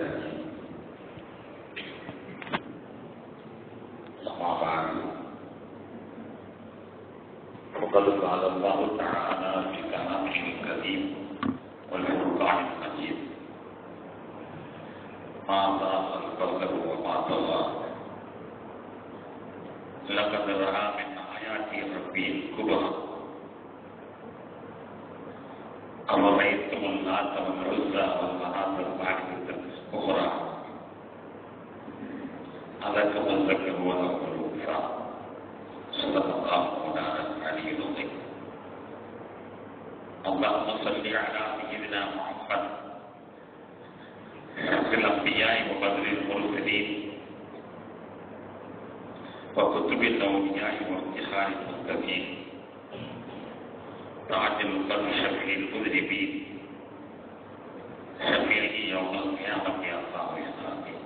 الله أما بعد فقد قال الله تعالى في كلامه الكريم والفرقان المجيد ما ضاق البصر وما طغى لقد رأى من آيات ربه الكبرى أرأيتم اللات والعزى والمناة الثالثة الأخرى ألكم الذكر وله الأنثى صدق الله مولانا العلي العظيم. اللهم صل على سيدنا محمد شرف الأنبياء وبدر المرسلين وكتب الأولياء وافتخار المتقين تعجل قلب شفيع المذنبين شفيعه يوم القيامة يا الله يا آمين.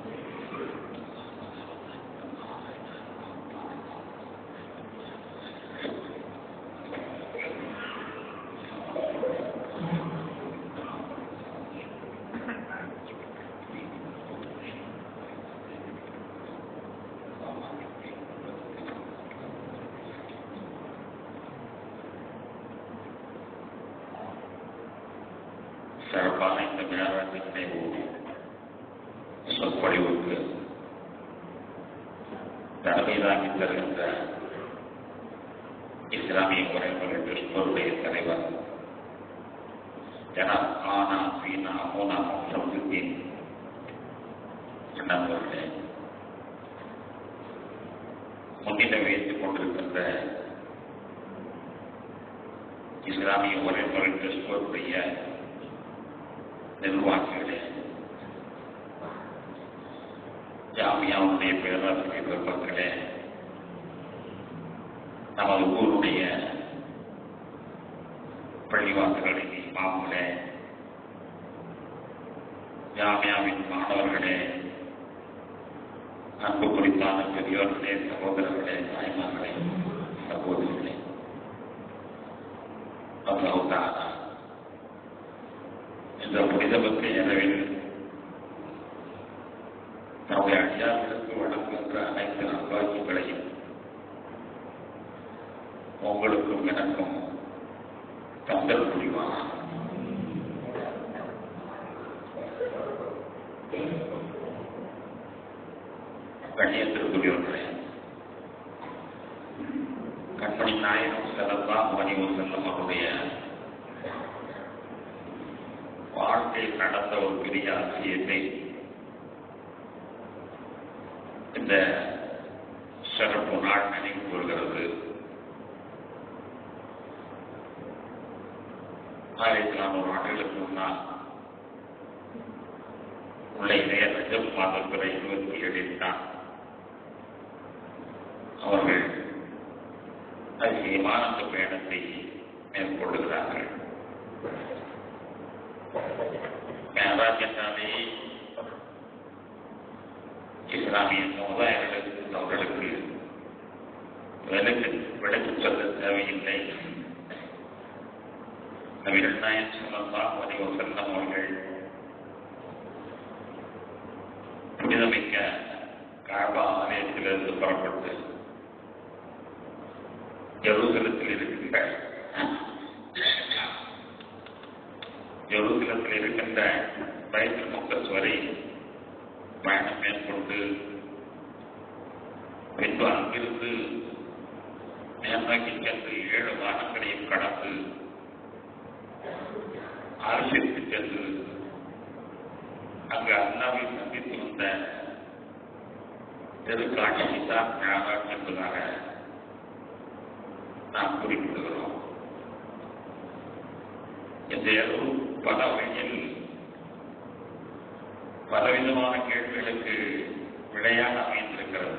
சிறப்பான இந்த மேலாண்மை சொற்பொழிவுக்கு தலைமையிலாகி தருகின்ற இஸ்லாமிய முறைமுறை ட்ரஸ்டோருடைய தலைவர் ஜனாப் ஆனா சீனா மூனா சம்சுத்தீன் நண்பர்களே, முன்னிலை வைத்துக் கொண்டிருக்கின்ற இஸ்லாமிய முறைமுறை ட்ரஸ்டோருடைய நிர்வாகிகளே, ஜாமியாவுடைய பேராசிரியர் பெருமக்களே, நமது ஊருடைய பள்ளிவாசல்களின் இமாம்களே, ஜாமியாவின் மாணவர்களே, அன்பு குறித்தான பெரியோர்களே, சகோதரர்களே, தாய்மார்களே, சகோதரிகளே, அல்லாஹ் தஆலா இந்த புனிதபக்தி எனவே நம்முடைய அடியார்களுக்கு வழங்குகின்ற அனைத்து நல்வாழ்வுகளையும் உங்களுக்கும் எனக்கும் தந்தல் புரிவார். கண்ணியத்திற்குரியவர்களே, கண்மணி நாயகம் ஸல்லல்லாஹு அலைஹி வஸல்லம் அவருடைய வாழ்க்கையில் நடந்த ஒரு பெரிய அதிசயத்தை இந்த சிறப்பு நாள் நினைவு கூறுகிறது. 1400 ஆண்டுகளுக்கு முன்னால் உள்ள இணைய ரஜப் மாதம் 27 தான் அவர்கள் அதிசயமான அந்த பயணத்தை மேற்கொள்ளுகிறார்கள். மேராஜ் என்றாலே இஸ்லாமிய சமுதாயங்களுக்கு அவர்களுக்கு விளக்கு சொல்ல தேவையில்லை. நபிகள் நாயகம் ஸல்லல்லாஹு அலைஹி வஸல்லம் அவர்கள் புனிதமிக்க கஅபா ஆலயத்திலிருந்து புறப்பட்டு ஜெருசலத்தில் இருக்கின்ற பைத்துல் முக்தஸ் வரை பயணம் மேற்கொண்டு பின்பு அங்கிருந்து மேல்நோக்கி சென்று 7 வானங்களையும் கடந்து அரசிற்கு சென்று அங்கு அல்லாஹ்வை சந்தித்து வந்த திருக்காட்சி தான் மேராஜ் என்பதாக நாம் குறிப்பிடுகிறோம். இந்த இரவு பல வகையில் பலவிதமான கேள்விகளுக்கு விடையாக அமைந்திருக்கிறது.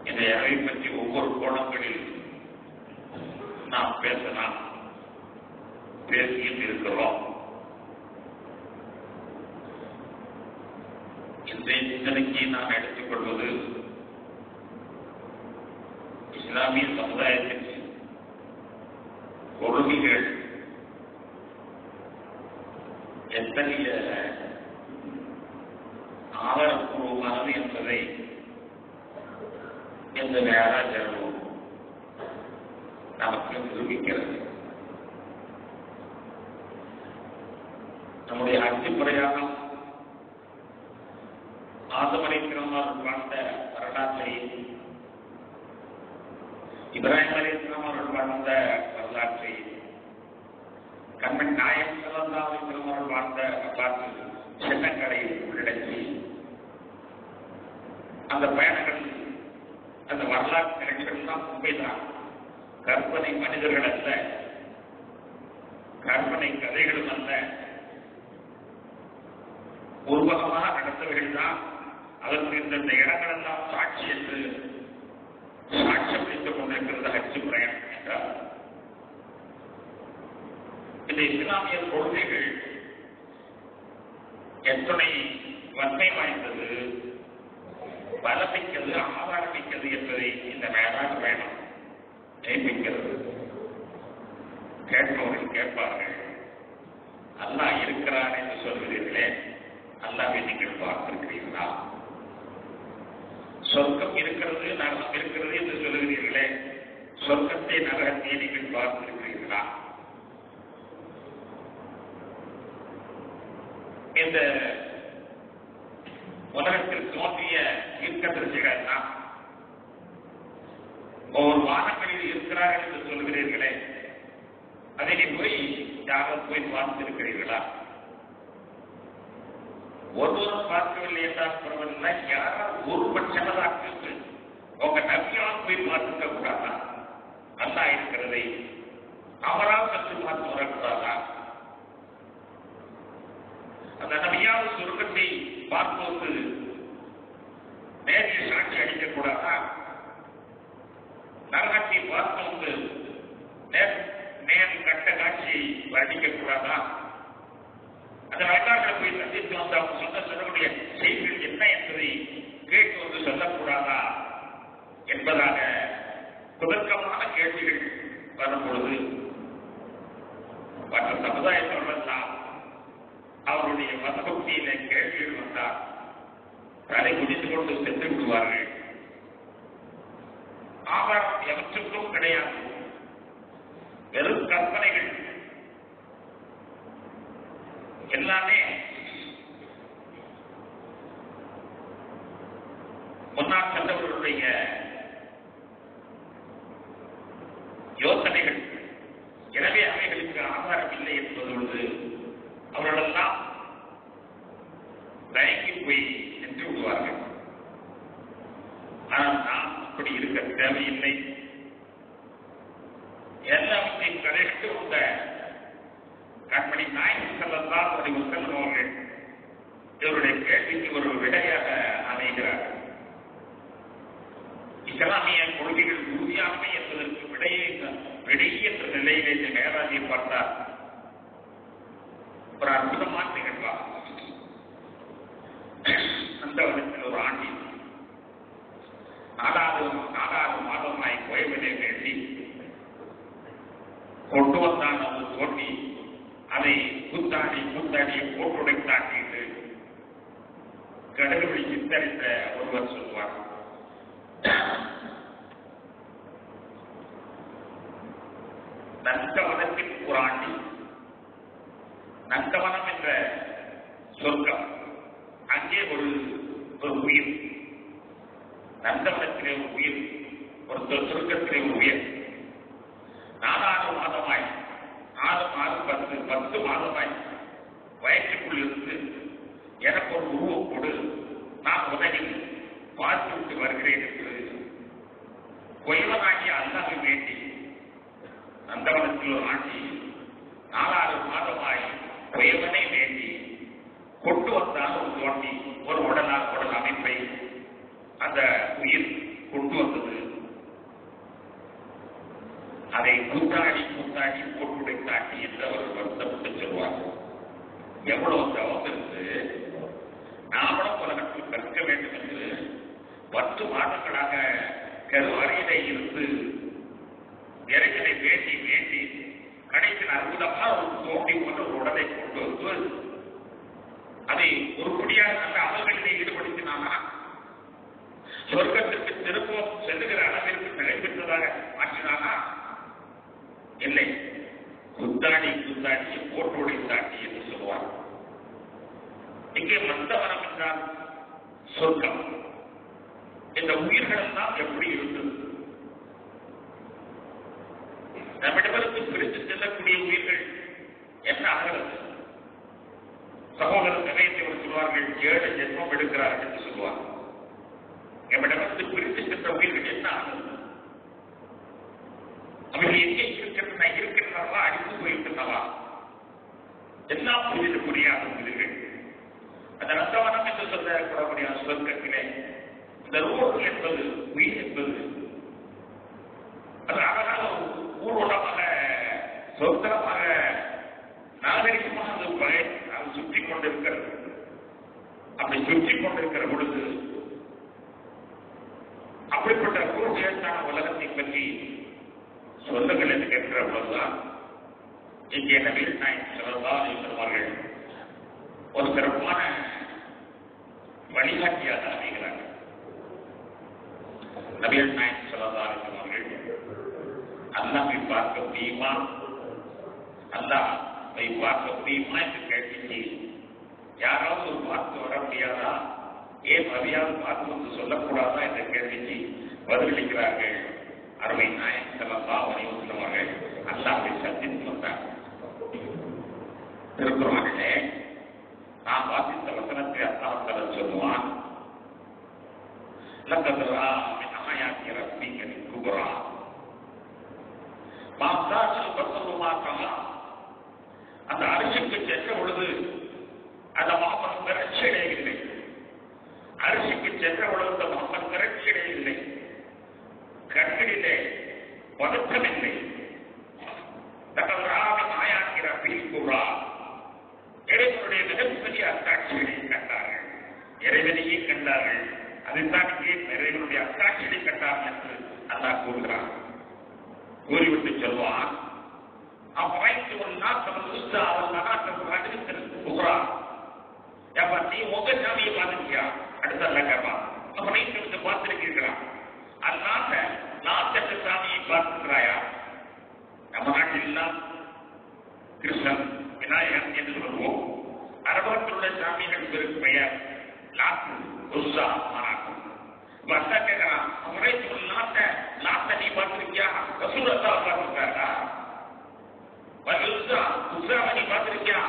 இந்த இரவை பற்றி ஒவ்வொரு கோணங்களில் நாம் பேசலாம், பேசியும் இருக்கிறோம். இன்றைய சிந்தனைக்கு நாம் எடுத்துக்கொள்வது இஸ்லாமிய சமுதாயத்தின் கொள்கைகள் எத்தகைய ஆதாரப்பூர்வமானது என்பதை இந்த மேராஜ் அனுபவம் நமக்கு நிரூபிக்கிறது. நம்முடைய ஹஜ் பிரயாணம் ஆதம் அலைஹிஸ்ஸலாம் அவர்கள் வாழ்ந்த வரலாற்றை, இப்ராஹிம் அலைஹிஸ்ஸலாம் அவர்கள் வாழ்ந்த வரலாற்றை, கண்மணி நாயகம் ஸல்லல்லாஹு அலைஹி வஸல்லம் அவர்கள் வாழ்ந்த வரலாற்று சின்னங்களை உள்ளடக்கி அந்த பயணங்கள், அந்த வரலாற்று நிகழ்ச்சிகள் தான் உண்மைதான். கற்பனை மனிதர்கள் அல்ல, கற்பனை கதைகளும் அல்ல, உருவகமாக நடந்தவர்கள் தான். அதற்கு இந்த இடங்கள் எல்லாம் சாட்சி என்று சாட்சியம் வைத்துக் கொண்டிருக்கிறது ஹஜ் பிரயாணம் என்றார். இந்த இஸ்லாமிய கொள்கைகள் எத்தனை வன்மை வாய்ந்தது, பலமிக்கது, ஆதாரமிக்கது என்பதை இந்த மேலாண் பயணம் நியமிக்கிறது. கேட்பவர்கள் கேட்பார்கள், அல்லாஹ் இருக்கிறார் என்று சொல்கிறீர்களே, அல்லாஹ்வை நீங்கள் பார்த்திருக்கிறீர்களா? சொர்க்கம் இருக்கிறது, நரகம் இருக்கிறது என்று சொல்கிறீர்களே, சொர்க்கத்தை, நரகத்தை நீங்கள் பார்த்திருக்கிறீர்களா? இந்த உலகத்தில் தோன்றிய தீர்க்கதரிசிகள் தான் ஒவ்வொரு வானங்களில் இருக்கிறார்கள் என்று சொல்கிறீர்களே, அதை நீ போய் யாரும் போய் பார்த்திருக்கிறீர்களா? ஒருவரும் பார்க்கவில்லை என்றால் பரவாயில்லை, யாரால் ஒரு பட்சமதாக்கு உங்க நபியால் போய் பார்த்துக்க கூடாதா? அல்லாஹ் இருக்கிறதை அவரால் கற்று பார்த்து வரக்கூடாதா? அந்த நபியால் சொர்க்கத்தை பார்ப்போது நேரில் சாட்சி அளிக்கக்கூடாதா? நரகத்தை பார்ப்போது நேரில் கட்ட காட்சியை வர்ணிக்கக்கூடாதா? அந்த வரலாற்றை போய் சந்தித்து வந்து அவங்க சொல்லக்கூடிய செய்திகள் என்ன என்பதை கேட்டு வந்து சொல்லக்கூடாதா என்பதாக குதர்க்கமான கேள்விகள் வரும்பொழுது மற்ற சமுதாயத்தோடெல்லாம் அவருடைய மதபக்தியில கேள்விகள் வந்தால் தலை குடித்துக் கொண்டு சென்று விடுவார்கள். ஆதாரம் எவற்றுக்கும் கிடையாது, வெறும் கற்பனைகள் எல்லாமே. முன்னாள் சென்றவர்களுடைய யோசனைகள். எனவே அவைகளுக்கு ஆதாரம் இல்லை என்பதோடு அவர்களெல்லாம் தயங்கி போய் சென்று விடுவார்கள். ஆனால் நாம் அப்படி இருக்க தேவையில்லை. எல்லாவற்றையும் கலைத்து வந்த கண்மணி நாயகம் ஸல்லல்லாஹு அலைஹி வஸல்லம் அவர்கள் இவருடைய கேள்விக்கு ஒரு விடையாக அமைகிறார். இஸ்லாமிய கொள்கைகள் உறுதியானவை என்பதற்கு விடை என்ற நிலையிலே இந்த மேராஜை பார்த்தார். ஒரு அற்புதமான நிகழ்வார். அந்த வருடத்தில் ஒரு ஆண்டில் 4 மாதமாய் கோயவிலே வேண்டி கொண்டு வந்தான். அது தோண்டி அதை கூத்தாடியை போட்டுடைத்தாட்டிட்டு கடவுளை சித்தரித்த ஒருவர் சொல்வார், நந்தவனத்தின் புராண்டி. நந்தவனம் என்ற சொர்க்கம், அங்கே ஒரு உயிர், நந்தவனத்திலே ஒரு உயிர், ஒரு சொர்க்கத்திலே ஒரு உயிர். 4 மாதமாய் 10 மாதமாய் வயிற்றுக்குள் இருந்து எனக்கு ஒரு உருவம் கொடு, நான் உலகில் பார்த்து விட்டு வருகிறேன் என்று கொய்வனாகி அல்லாஹ்வை வேண்டி நந்தவனத்தில் ஒரு ஆண்டி 4 மாதமாய் கொய்வனை வேண்டி கொண்டு வந்தால் ஒரு தோண்டி ஒரு உடல் அமைப்பை அந்த உயிர் கொண்டு வந்தது. அதை கூத்தாடி போட்டுடைத்தாட்டி என்று அவர் வருத்தப்பட்டு சொல்வார். எவ்வளவு தவம் இருந்து நாமளும் உலகத்தில் கற்க வேண்டும் என்று 10 மாதங்களாக கருவறையிலே இருந்து இறைவனை வேண்டி கடைசியில் அற்புதமாக ஒரு தோண்டி போன்ற ஒரு உடலை கொண்டு வந்து அதை ஒரு குடியாக நல்ல அமல்களிலே ஈடுபட இங்கே மந்தவனம் என்றால் சொர்க்கம். இந்த உயிர்கள் எல்லாம் எப்படி இருந்தது? நம்மிடமிருந்து பிரித்து செல்லக்கூடிய உயிர்கள் என்ன ஆகிறது? சகோதரர் சமயத்தை சொல்வார்கள் 7 ஜென்மம் எடுக்கிறார்கள் என்று சொல்வார். நம்மிடமிருந்து பிரித்து சென்ற உயிர்கள் என்ன ஆகிறது? அவைகள் எங்கே இருக்கின்றனவா, அடித்து போயிருக்கின்றனவா? எல்லாம் புரிந்து புரியாத உயிர்கள். அந்த நந்தவனம் என்று சொல்லக்கூடிய சொர்க்கத்திலே இந்த ரூஹ் என்பது, உயிர் என்பது அது அழகாக ஊர்வலமாக சுதந்திரமாக நாகரிகமாக அது சுற்றி கொண்டிருக்கிறது. அப்படி சுற்றி கொண்டிருக்கிற பொழுது அப்படிப்பட்ட குருசேத்தான உலகத்தை பற்றி சொல்லுங்கள் என்று கேட்கிற பொழுதுதான் இங்கே நபிகள் நாயகம் ஸல்லல்லாஹு அலைஹி வஸல்லம் அவர்கள் ஒரு சிறப்பான வழிகாட்டியாக அமைகிறார்கள். நபிகள் நாயகம் ஸல்லல்லாஹு அலைஹி வஸல்லம் அவர்கள் அல்லாஹ்வை பார்க்க முடியுமா, அல்லாஹ்வை பார்க்க முடியுமா என்று கேள்விக்கு யாராவது ஒரு பார்த்து வர முடியாதா, ஏன் மரியாதை பார்த்து வந்து சொல்லக்கூடாதா என்ற கேள்விக்கு பதிலளிக்கிறார்கள். அருமை நாயகம் ஸல்லல்லாஹு அலைஹி வஸல்லம் அவர்கள் அல்லாஹ்வை சந்தித்து வந்தார். திருக்குர்ஆனிலே நாம் வாசித்த வசனத்தை அல்லாஹ் சொல்லுவான், லக்கத் ரஆ மின் ஆயாத்தி ரப்பிக குப்ரா மாசால் பசருமாக்கா. அந்த அரிசிக்கு சென்ற பொழுது அந்த மாமன் திரட்சியடையவில்லை. அரிசிக்கு சென்ற பொழுது அந்த மாமன் திரட்சியடையவில்லை. கண்களிலே பதற்றமில்லை. லக்கத் ரஆ மின் ஆயாத்தி ரப்பிக குப்ரா. இறைவனுடைய மிகப்பெரிய அத்தாட்சிகளை கண்டார்கள், இறைவனையே கண்டார்கள். அதைத்தான் இங்கே இறைவனுடைய அத்தாட்சிகளை கண்டார்கள் என்று அல்லாஹ் கூறுகிறார். கூறிவிட்டு சொல்வான், அப்பைத்து ஒரு நாட்கள் உஸ்தா அவள் நகாட்டம் அறிவித்திருக்கிறா. ஏப்பா நீ உங்க சாமியை பார்த்துருக்கியா? அடுத்த அல்ல கேட்பான், அப்ப நைட்டு பார்த்திருக்கீர்களா? அந்நாட்ட நாட்டத்து சாமியை பார்த்திருக்கிறாயா? நம்ம நாட்டில் எல்லாம் கிருஷ்ணன் விநாயகன் என்று சொல்வோம். அரபத்தில் உள்ள சாமிகள் பெயர் லாத்து, உஸ்ஸா, மனாத். வந்தா கேட்கிறான், முறைக்கு நாட்டை நீ பார்த்திருக்கியா? ரசூலுல்லாஹ் பார்த்திருக்காரா? உஸ்ஸாவை நீ பார்த்திருக்கியா?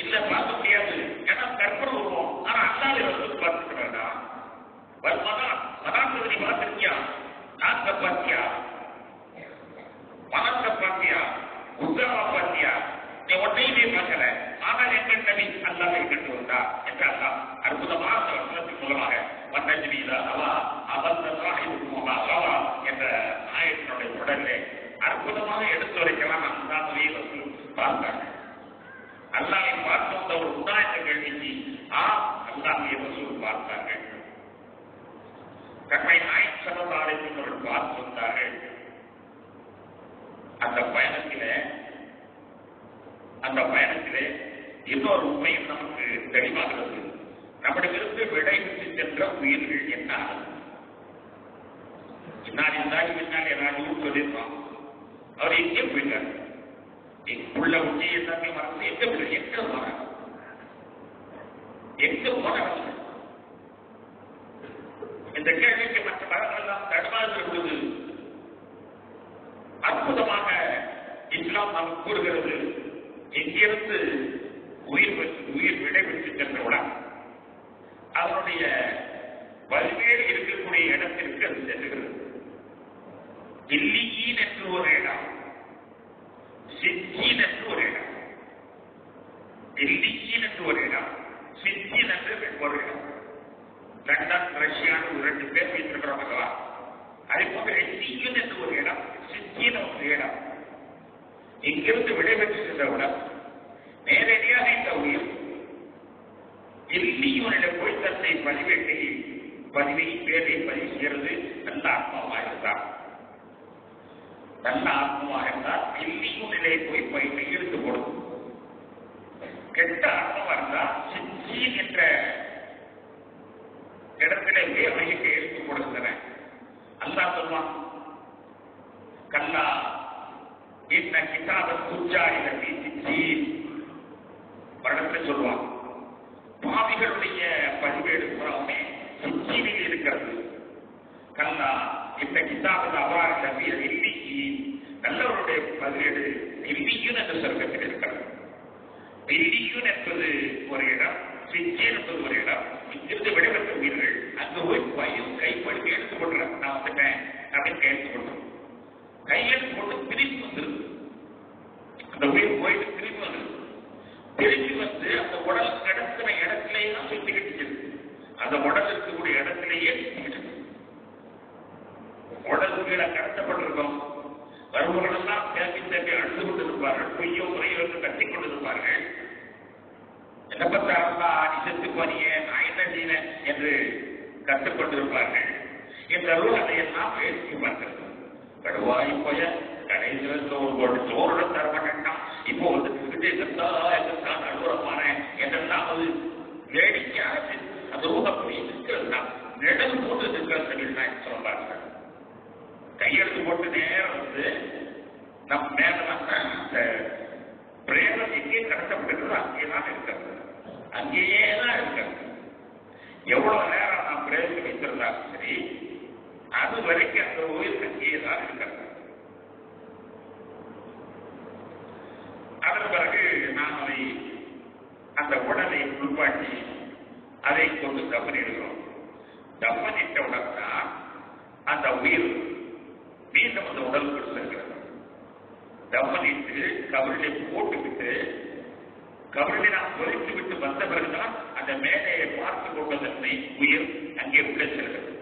இல்ல பார்க்க முடியாது, ஏன்னா கற்பனை வருவோம். ஆனா அல்லாஹ்வை ரசூல் பார்த்திருக்கிறாரா? மனாத்தை நீ பார்த்திருக்கியா? நாட்டை பார்த்தியா? மனத்தை பார்த்தியா? உஸ்ஸாவை பார்த்தியா? நீ ஒன்றையுமே பார்க்கல, ஆனால் எங்கள் நபி அல்லாஹ்வை கண்டு வந்தா என்று அல்லாஹ் அற்புதமான வசனத்தின் மூலமாக என்ற ஆயத்தினுடைய உடனே அற்புதமாக எடுத்துரைக்கலாம். அல்லாஹ்வை ரசூல் பார்த்தாங்க. அல்லாஹ்வை பார்த்து வந்த ஒரு உதாரண கேள்விக்கு அல்லாஹ்வை ரசூல் பார்த்தாங்க. கண்மை நாயகம் ஸல்லல்லாஹு அலைஹி வஸல்லம் அவர்கள் பார்த்து வந்தார்கள். அந்த பயணத்திலே இன்னொரு உண்மையும் நமக்கு தெளிவாகிறது. நம்மிடமிருந்து விடைபெற்று சென்ற உயிர்கள் என்ன ஆகும்? பின்னாடி எல்லாரும் சொல்லியிருப்பான், அவர் எங்கே போயிட்டார்? உள்ள உச்சி எல்லாமே மறந்து எங்க போனார்? இந்த கேள்விக்கு மற்ற மரங்களெல்லாம் தடுமாறுகிற பொழுது அற்புதமாக இஸ்லாம் நமக்கு கூறுகிறது, எங்கிருந்து உயிர் விடைபெற்று சென்றவுடன் அதனுடைய பல்வேறு இருக்கக்கூடிய இடத்திற்கு அது செல்லுகிறது. இல்லியீன் என்று ஒரு இடம், சித்தீன் என்று ஒரு இடம். இல்லியீன் என்று ஒரு இடம், சித்தீன் என்று ஒரு இடம். லண்டன், ரஷ்யான்னு 2 பேர் வைத்திருக்கிறவங்களா? அதே போன்ற இல்லியீன் என்று ஒரு இடம், சித்தீன் ஒரு இடம். இங்கிருந்து விடைபெற்று சென்றவுடன் நேரடியாக இந்த உயிர் இல்லியூனிடம் போய் தன்னை பதிவை பேரை பதிவு செய்கிறது. நல்ல ஆத்மாவாக இருந்தார், நல்ல ஆத்மாவாக இருந்தால் இல்லியூனிலே போய் கையெழுத்து போடும். கெட்ட ஆத்மாவாக இருந்தால் சித்தீன் என்ற இடத்திலே போய் கையெழுத்து கொடுக்கின்றன. அல்லாஹ் சொல்வான், கல்லா இன்ன கிதாப துஜாரி லஃபீ சித்தீன். வருடத்தில் சொல்வான், பாவிகளுடைய பதிவேடு புறமே சிச்சியில் இருக்கிறது. கல்லா இந்த கிதாபில் அவ்வாறு நம்பிய இல்லிக்கு நல்லவருடைய பதிவேடு இல்லியூன் என்ற சொர்க்கத்தில் இருக்கிறது. இல்லியூன் என்பது ஒரு இடம், சிச்சின் என்பது ஒரு இடம். இங்கிருந்து விடைபெற்ற உயிர்கள் அங்கு போய் பையும் கைப்படி எடுத்து போடுறேன், நான் வந்துட்டேன் அப்படின்னு கையெழுத்து போட்டோம். கையெழுத்து போட்டு திரும்பி வந்துருது. அந்த உயிர் போயிட்டு திரும்பி வந்துருது. திரும்பி வந்து அந்த உடல் கிடக்கிற இடத்திலேயே தான் சுத்திக்கிட்டு, அந்த உடல் இருக்கக்கூடிய இடத்திலேயே சுத்திக்கிட்டு, உடல் கீழே கடத்தப்பட்டிருக்கும். வருபவர்கள் எல்லாம் தேம்பி தேம்பி அழுது கொண்டிருப்பார்கள், பொய்யோ முறையோ என்று கத்திக் கொண்டிருப்பார்கள். என்ன பத்தாருந்தா நீ செத்து போனியே, நான் என்ன செய்வேன் என்று கற்றுக்கொண்டிருப்பார்கள். இந்த ரூல் அதையெல்லாம் பேசி பார்க்கிறது. கடுவாய் போய கடைசியில் ஒரு போட்டு சோறுட தரமாட்டான், இப்போ வந்து எங்கத்தான் அலுவலமான என்றெல்லாம் அது வேடிக்கையானது. அந்த ரூல் அப்படி இருக்கிறது தான், நிழல் போட்டு இருக்கிறது சொல்லுவார்கள். கையெழுத்து போட்டு நேரம் வந்து நம் மேல அந்த பிரேதம் எங்கே கடத்தப்பட்டிருக்கிறதோ அங்கேதான் இருக்கிறது, அங்கேயே தான் இருக்கிறது. எவ்வளவு நேரம் நாம் பிரேதத்தை வைத்திருந்தாலும் சரி, அது வரைக்கும் அந்த உயிர் அங்கேயே தான் இருக்கிறது. அதன் பிறகு நாம் அதை அந்த உடலை உள்பாட்டி அதை கொண்டு தப்பனிடுகிறோம். தப்பனிட்டவுடன் தான் அந்த உயிர் மீண்டும் அந்த உடலுக்குள் செல்கிறது. தப்பனிட்டு கபரிலே போட்டுவிட்டு கபரிலே நாம் தொலைத்து விட்டு வந்த பிறகுதான் அந்த மேலையை பார்த்து கொண்டதனை உயிர் அங்கே உள்ளே செல்கிறது.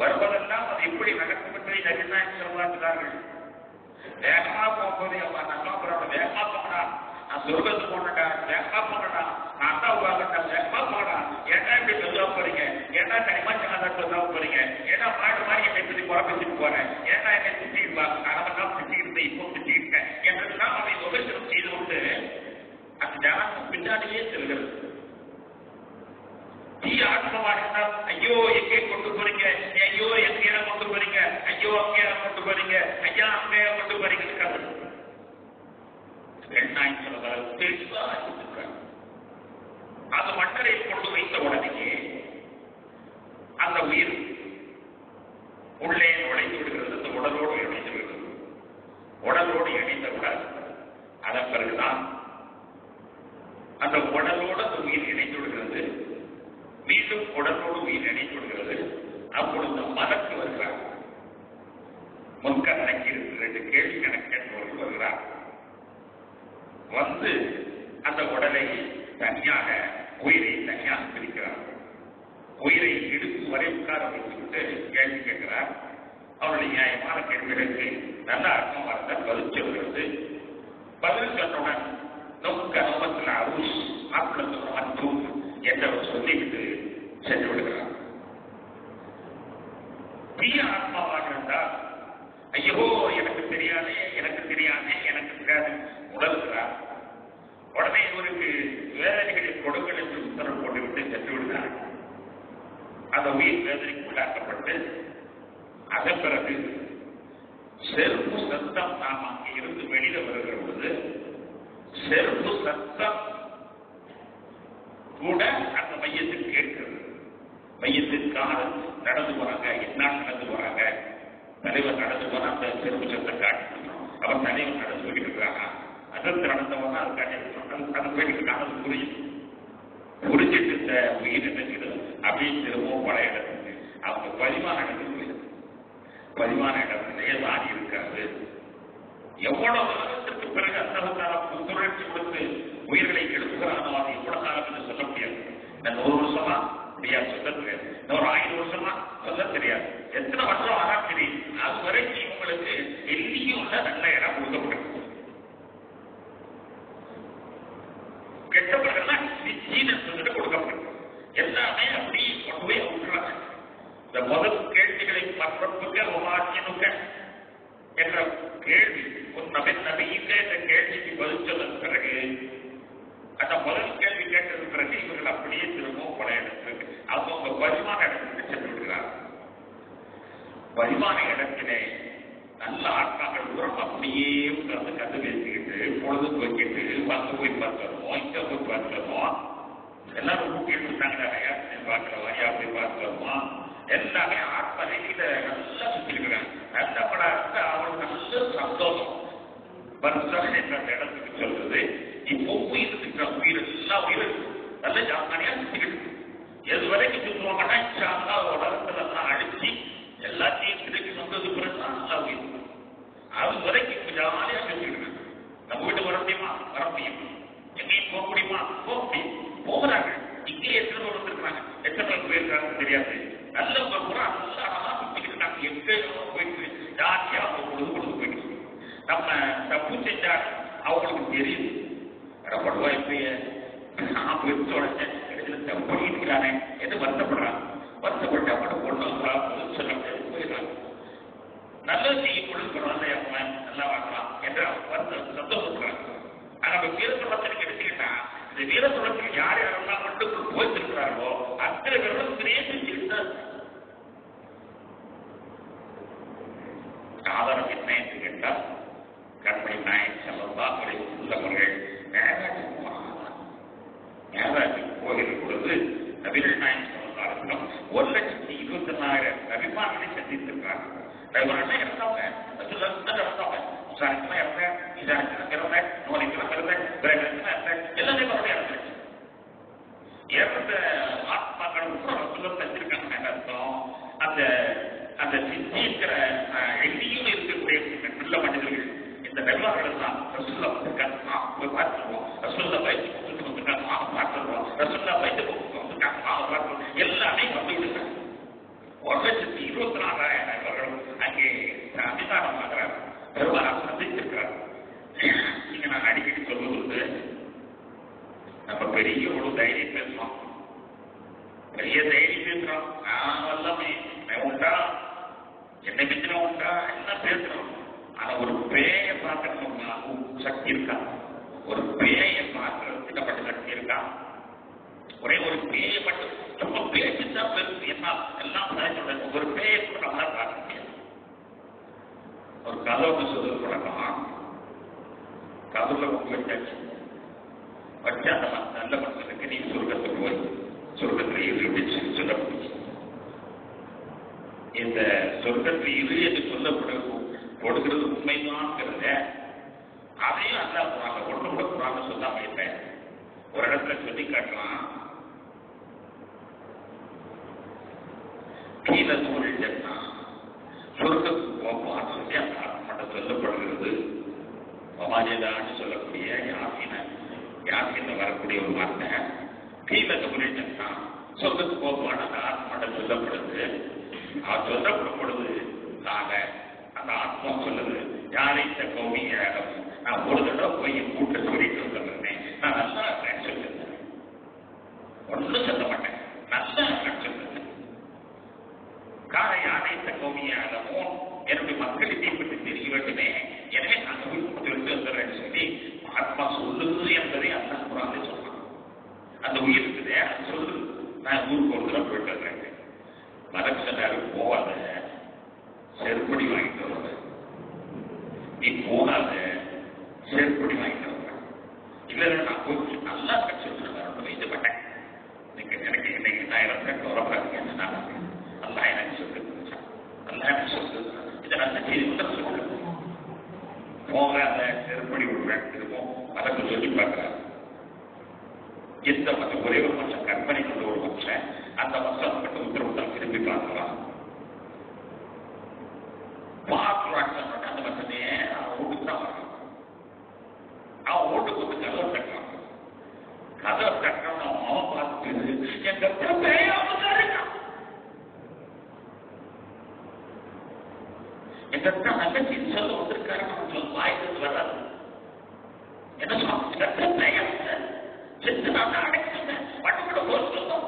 வருவதெல்லாம் அது எப்படி நடக்கும் என்பதை நபிகள் சொல்வார்கள். வேகமா போகும்போது அவன் நல்லா வேகமா போனா, நான் சொர்க்கத்துக்கு போனடா வேகமா போனடா, நான் அண்ணா உருவாக்கட்டா வேகமா போனா, ஏன்னா இப்படி மெதுவா போறீங்க, ஏன்னா தனிமா சொன்னா போறீங்க, ஏன்னா மாடு மாதிரி என்னை பத்தி குறைப்பிச்சுட்டு போறேன், ஏன்னா என்னை திட்டிருப்பாங்க, நான் திட்டிருந்தேன் இப்போ திட்டிருக்கேன் என்றெல்லாம் அதை விமர்சனம் செய்து கொண்டு அந்த ஜனம் பின்னாடியே செல்கிறது. தீ ஆத்மமாக இருந்தால் ஐயோ எங்கே கொண்டு போறீங்க, ஐயோ எங்கே கொண்டு போறீங்க, ஐயோ அங்கே கொண்டு போறீங்க, ஐயா அங்கே கொண்டு போறீங்க. எண்ணாய் சொல்வதால் தெளிவா அது மன்னரை கொண்டு வைத்த உடனே அந்த உயிர் உள்ளே நுழைந்து விடுகிறது. அந்த உடலோடு இணைந்து விடுகிறது. உடலோடு இணைந்தவுடன் அதன் பிறகுதான் அந்த உடலோடு அந்த உயிர் இணைந்து விடுகிறது. மீண்டும் உடலோடு உயிர் இணைந்து விடுகிறது. அப்பொழுது மலக்கு வருகிறார். முன்கணக்கு 2 கேள்வி கணக்கென்பவர்கள் வருகிறார். வந்து அந்த உடலை தனியாக உயிரை தனியாக பிரிக்கிறார். உயிரை இடுப்பு வரை உட்கார வைத்துவிட்டு கேள்வி கேட்கிறார். அவருடைய நியாயமான கேள்விகளுக்கு நல்ல அர்த்தம் இருந்தால் பதில் சொல்கிறது. பதில் சொன்னவுடன் நோக்க நோக்கத்தில் அருள் ஆப்பிளத்து அன்பும் என்றவர் சொல்லிவிட்டு சென்று விடுகிறார். தீய ஆத்மாவாக இருந்தால் ஐயோ எனக்கு தெரியாதே எனக்கு தெரியாதே எனக்கு தெரியாது உணர்கிறார். உடனே இவருக்கு வேதனைகளை கொடுங்கள் என்று உத்தரவு போட்டுவிட்டு சென்று விடுகிறார். அந்த உயிர் வேதனைக்கு உள்ளாக்கப்பட்டு அதன் பிறகு செருப்பு சத்தம் நாம் அங்கே இருந்து வெளியில வருகிற பொழுது செருப்பு சத்தம் கூட அந்த மையத்தில் கேட்கிறது. மையத்திற்காக நடந்து போறாங்க, என்ன நடந்து போறாங்க, தலைவர் நடந்து போனா அந்த செருப்பு சத்தம் காட்டிக்கணும். அவர் தலைவர் நடந்து போயிட்டு இருக்கிறாங்க, அதற்கு நடந்தவங்க அது காட்டி அது போயிட்டு இருக்காங்க. அது புரிஞ்சிட்டு இந்த உயிர் என்ன செய்யறது அப்படின்னு திரும்பவும் பழைய இடத்துக்கு அவங்க பதிமான இடத்துக்கு பதிமான இடத்திலேயே தாடி இருக்காது. எவ்வளவு காலத்திற்கு பிறகு அந்த புத்துணர்ச்சி கொடுத்து உயிர்களை எழுப்புகிறானோ அது எவ்வளவு காலம் என்று சொல்ல முடியாது. இந்த 100 வருஷமா முடியாது, சொல்ல தெரியாது. இன்னொரு 1000 வருஷமா சொல்ல தெரியாது. எத்தனை வருஷம் ஆனா தெரியும். அது வரைக்கும் உங்களுக்கு எல்லையும் உள்ள நல்ல இடம் கொடுக்கப்பட்டிருக்கு. கெட்டவர்கள்லாம் நிச்சயம் கொடுக்கப்பட்டிருக்கு. எல்லாமே அப்படியே கொண்டு போய் விட்டுறாங்க. இந்த முதல் கேள்விகளை மற்றொருக்க உமாசியனுக்க என்ற கேள்வி ஒரு நபியில இந்த கேள்விக்கு பதில் சொன்ன பிறகு அந்த முதல் கேள்வி கேட்டது பிறகு இவர்கள் அப்படியே திரும்பவும் பல இடத்திற்கு அவங்க பரிமாண இடத்துக்கு சென்று விடுகிறார். பரிமாண இடத்திலே நல்ல ஆட்காக்கள் தூரம் அப்படியே உட்கார்ந்து கண்டு பேசிக்கிட்டு பொழுது போய்கிட்டு வந்து போய் பார்த்துருவோம், இங்க போய் பார்த்துருவோம், எல்லாரும் எல்லாமே ஆத்ம ரீதியில நல்லா சுத்தி இருக்கிறாங்க. நல்லபடா இருந்தா அவங்களுக்கு நல்ல சந்தோஷம். வருஷம் என்ற அந்த இடத்துக்கு சொல்றது இப்போ உயிர் இருக்கிற உயிர் எல்லா உயிரும் நல்ல ஜாமானியா சுத்திக்கிட்டு எது வரைக்கும் சுற்றுவாங்கன்னா உலகத்துல எல்லாம் அழிச்சு எல்லாத்தையும் திருப்பி வந்தது பிறகுதான் நல்லா உயிர். அது வரைக்கும் ஜாலியா சுத்திக்கிட்டு நம்ம வீட்டுக்கு வர முடியுமா? வர முடியும். எங்கேயும் போக முடியுமா? போக முடியும். போகிறாங்க. இங்கே எத்தனை பேர் வந்திருக்காங்க, எத்தனை பேர் போயிருக்காங்க தெரியாது. நல்லவங்க பூரா நல்லா அழகா சுத்திக்கிட்டு நாங்க எங்கேயோ போயிட்டு ஜாலியா அவங்க பொழுது போயிட்டு நம்ம தப்பு செஞ்சா அவங்களுக்கு தெரியுது. படுவா இப்பயே நான் போயிட்டு உடனே தப்பு பண்ணிக்கிறானே என்று வருத்தப்படுறாங்க. வருத்தப்பட்டு அப்படி பொண்ணு சொல்ல போயிடுறாங்க. நல்லது செய்யும் பொழுது பரவாயில்ல அவங்க நல்லா வாங்கலாம் என்று சந்தோஷப்படுறாங்க. நம்ம வீர சுழத்திற்கு எடுத்துக்கிட்டா இந்த வீர சுழத்தில் யார் யாரெல்லாம் மட்டும் போயிருக்கிறார்களோ அத்தனை பேரும் செஞ்சுக்கிட்டு ஆதாரம் என்ன என்று கேட்டால் கண்மணி நாயக் ஸல்லல்லாஹு அலைஹி வஸல்லம் அவர்கள் மேராஜுக்கு போகிற பொழுது நபிகள் நாயக் ஸல்லல்லாஹு அலைஹி வஸல்லம் 1,24,000 நபிமார்களை சந்தித்திருக்கிறார்கள். நபிமார்கள் இறந்தவங்க, ரசூலுல்லாஹ் இறந்தவங்க, முசாரிக்கெல்லாம் இறந்த, ஈசானுக்கெல்லாம் இறந்த, நோனிக்கெல்லாம் இறந்த, பிறகுக்கெல்லாம் இறந்த, எல்லாமே மறுபடியும் இறந்துருச்சு. இறந்த ஆத்மாக்கள் ரசூலுல்லாஹ் செஞ்சிருக்காங்க. அர்த்தம் அந்த அந்த சிந்திக்கிற எண்ணியும் இருக்கக்கூடிய நல்ல மனிதர்கள் இந்த நபிமார்கள் எல்லாம் ரசூலுல்லாஹ் வந்திருக்காங்க, போய் பார்த்துருவோம். ரசூலுல்லாஹ் வயசு கொடுத்துட்டு வந்திருக்காங்க, பார்த்துருவோம். ரசூலுல்லாஹ் வயசு கொடுத்துட்டு வந்திருக்காங்க, பார்த்துருவோம். எல்லாமே பண்ணியிருக்காங்க. 1,24,000 நபர்கள் அங்கே அபிதானமாக பெருமாள் சந்தித்திருக்கிறார். நீங்க நான் அடிக்கடி சொல்லுவது நம்ம பெரிய ஒரு தைரியம் பேசுவோம், பெரிய தைரியம் பேசுறோம். நான் எல்லாமே உண்டா, என்னை மிஞ்சின உண்டா எல்லாம் பேசுறோம். ஆனா ஒரு பேயை பார்க்கணும்னா சக்தி இருக்கா? ஒரு பேயை பார்க்கறதுக்கு நம்ம சக்தி இருக்கா? ஒரே ஒரு பேயை மட்டும் ரொம்ப பேச்சுதான் பெருசு என்ன எல்லாம் ஒரு பேயை கூட நம்மளால பார்க்க முடியாது. ஒரு கதவுக்கு சொல்ல பழக்கம், கதவுல வச்சாச்சு வச்சு அந்த நல்ல மனுஷனுக்கு நீ சொர்க்கத்துக்கு போய் சொர்க்கத்தில் இரு அப்படின்னு சொல்ல முடியும். இந்த சொர்க்கத்தில் இரு என்று சொல்லப்படுகிறது உண்மைதான்ங்கிறத அதையும் அல்லா போறாங்க ஒன்று கூட போறாங்க சொல்லாம இல்லை. ஒரு இடத்துல சொல்லி காட்டலாம், கீழே சொல்லிட்டா சொர்க்கத்துக்கு போப்பான்னு சொல்லி அந்த ஆத்மாட்ட சொல்லப்படுகிறது. மமாஜேதான்னு சொல்லக்கூடிய யாசின வரக்கூடிய ஒரு வார்த்தை கீழே சொல்லிட்டா சொர்க்கத்துக்கு போப்பான்னு அந்த ஆத்மாட்ட சொல்லப்படுது. அது சொல்லப்படும் பொழுது அந்த ஆத்மா சொல்லுது, யாரைத்த கௌமிய நான் ஒரு தடவை போய் என் கூட்ட சொல்லிட்டு வந்துடுறேன், நான் நல்லா இருக்கேன்னு சொல்லிருந்தேன், ஒன்றும் சொல்ல மாட்டேன், நல்லா இருக்கேன்னு சொல்லிருந்தேன். யாரைத்த கௌமிய அளவோ என்னுடைய மக்களுக்கு பற்றி தெரிய வேண்டுமே, எனவே நான் சொல்லிட்டு வந்துடுறேன்னு சொல்லி ஆத்மா சொல்லுது என்பதை அந்த குரான்ல சொல்றான். அந்த உயிர் இருக்குதே அது சொல்லுது, நான் ஊருக்கு ஒரு தடவை போயிட்டு வந்துடுறேன். மதம் சொன்னாரு போவாத, செருப்படி வாங்கிட்டு வருவ, நீ போகாத செருப்படி வாங்கிட்டு வருவ. இல்ல நான் போய் நல்லா சொல்றேன் வைத்துப்பட்டேன். எனக்கு இன்னைக்கு நான் இறந்த உறப்பாங்க என்ன அல்லா எனக்கு சொல்லு, அல்லா எனக்கு சொல்லு, இதை நல்ல செய்தி மட்டும் சொல்லு. போகாத செருப்படி விடுவேன் இருக்கும் மதத்தை சொல்லி பார்க்கிறார். எந்த மற்ற ஒரே ஒரு மனுஷன் கற்பனை கொண்ட ஒரு மனுஷன் அந்த மனுஷன் மட்டும் உத்தரவுதான் திரும்பி பார்க்கலாம். பார்க்கிறாங்க அந்த மனுஷனே அவன் வீட்டுக்கு தான் வரான். அவன் வீட்டுக்கு வந்து கதவை தட்டுறான். கதவை தட்டுறவன் அவன் பார்த்துட்டு என் எங்கத்தான் நல்ல செய்தி சொல்ல வந்திருக்காரு, அவன் வாய்ப்பு வராது. என்ன சொல்ல செத்து நான் அடைக்க சொன்னேன், பட்டுக்கூட போய் சொல்லும்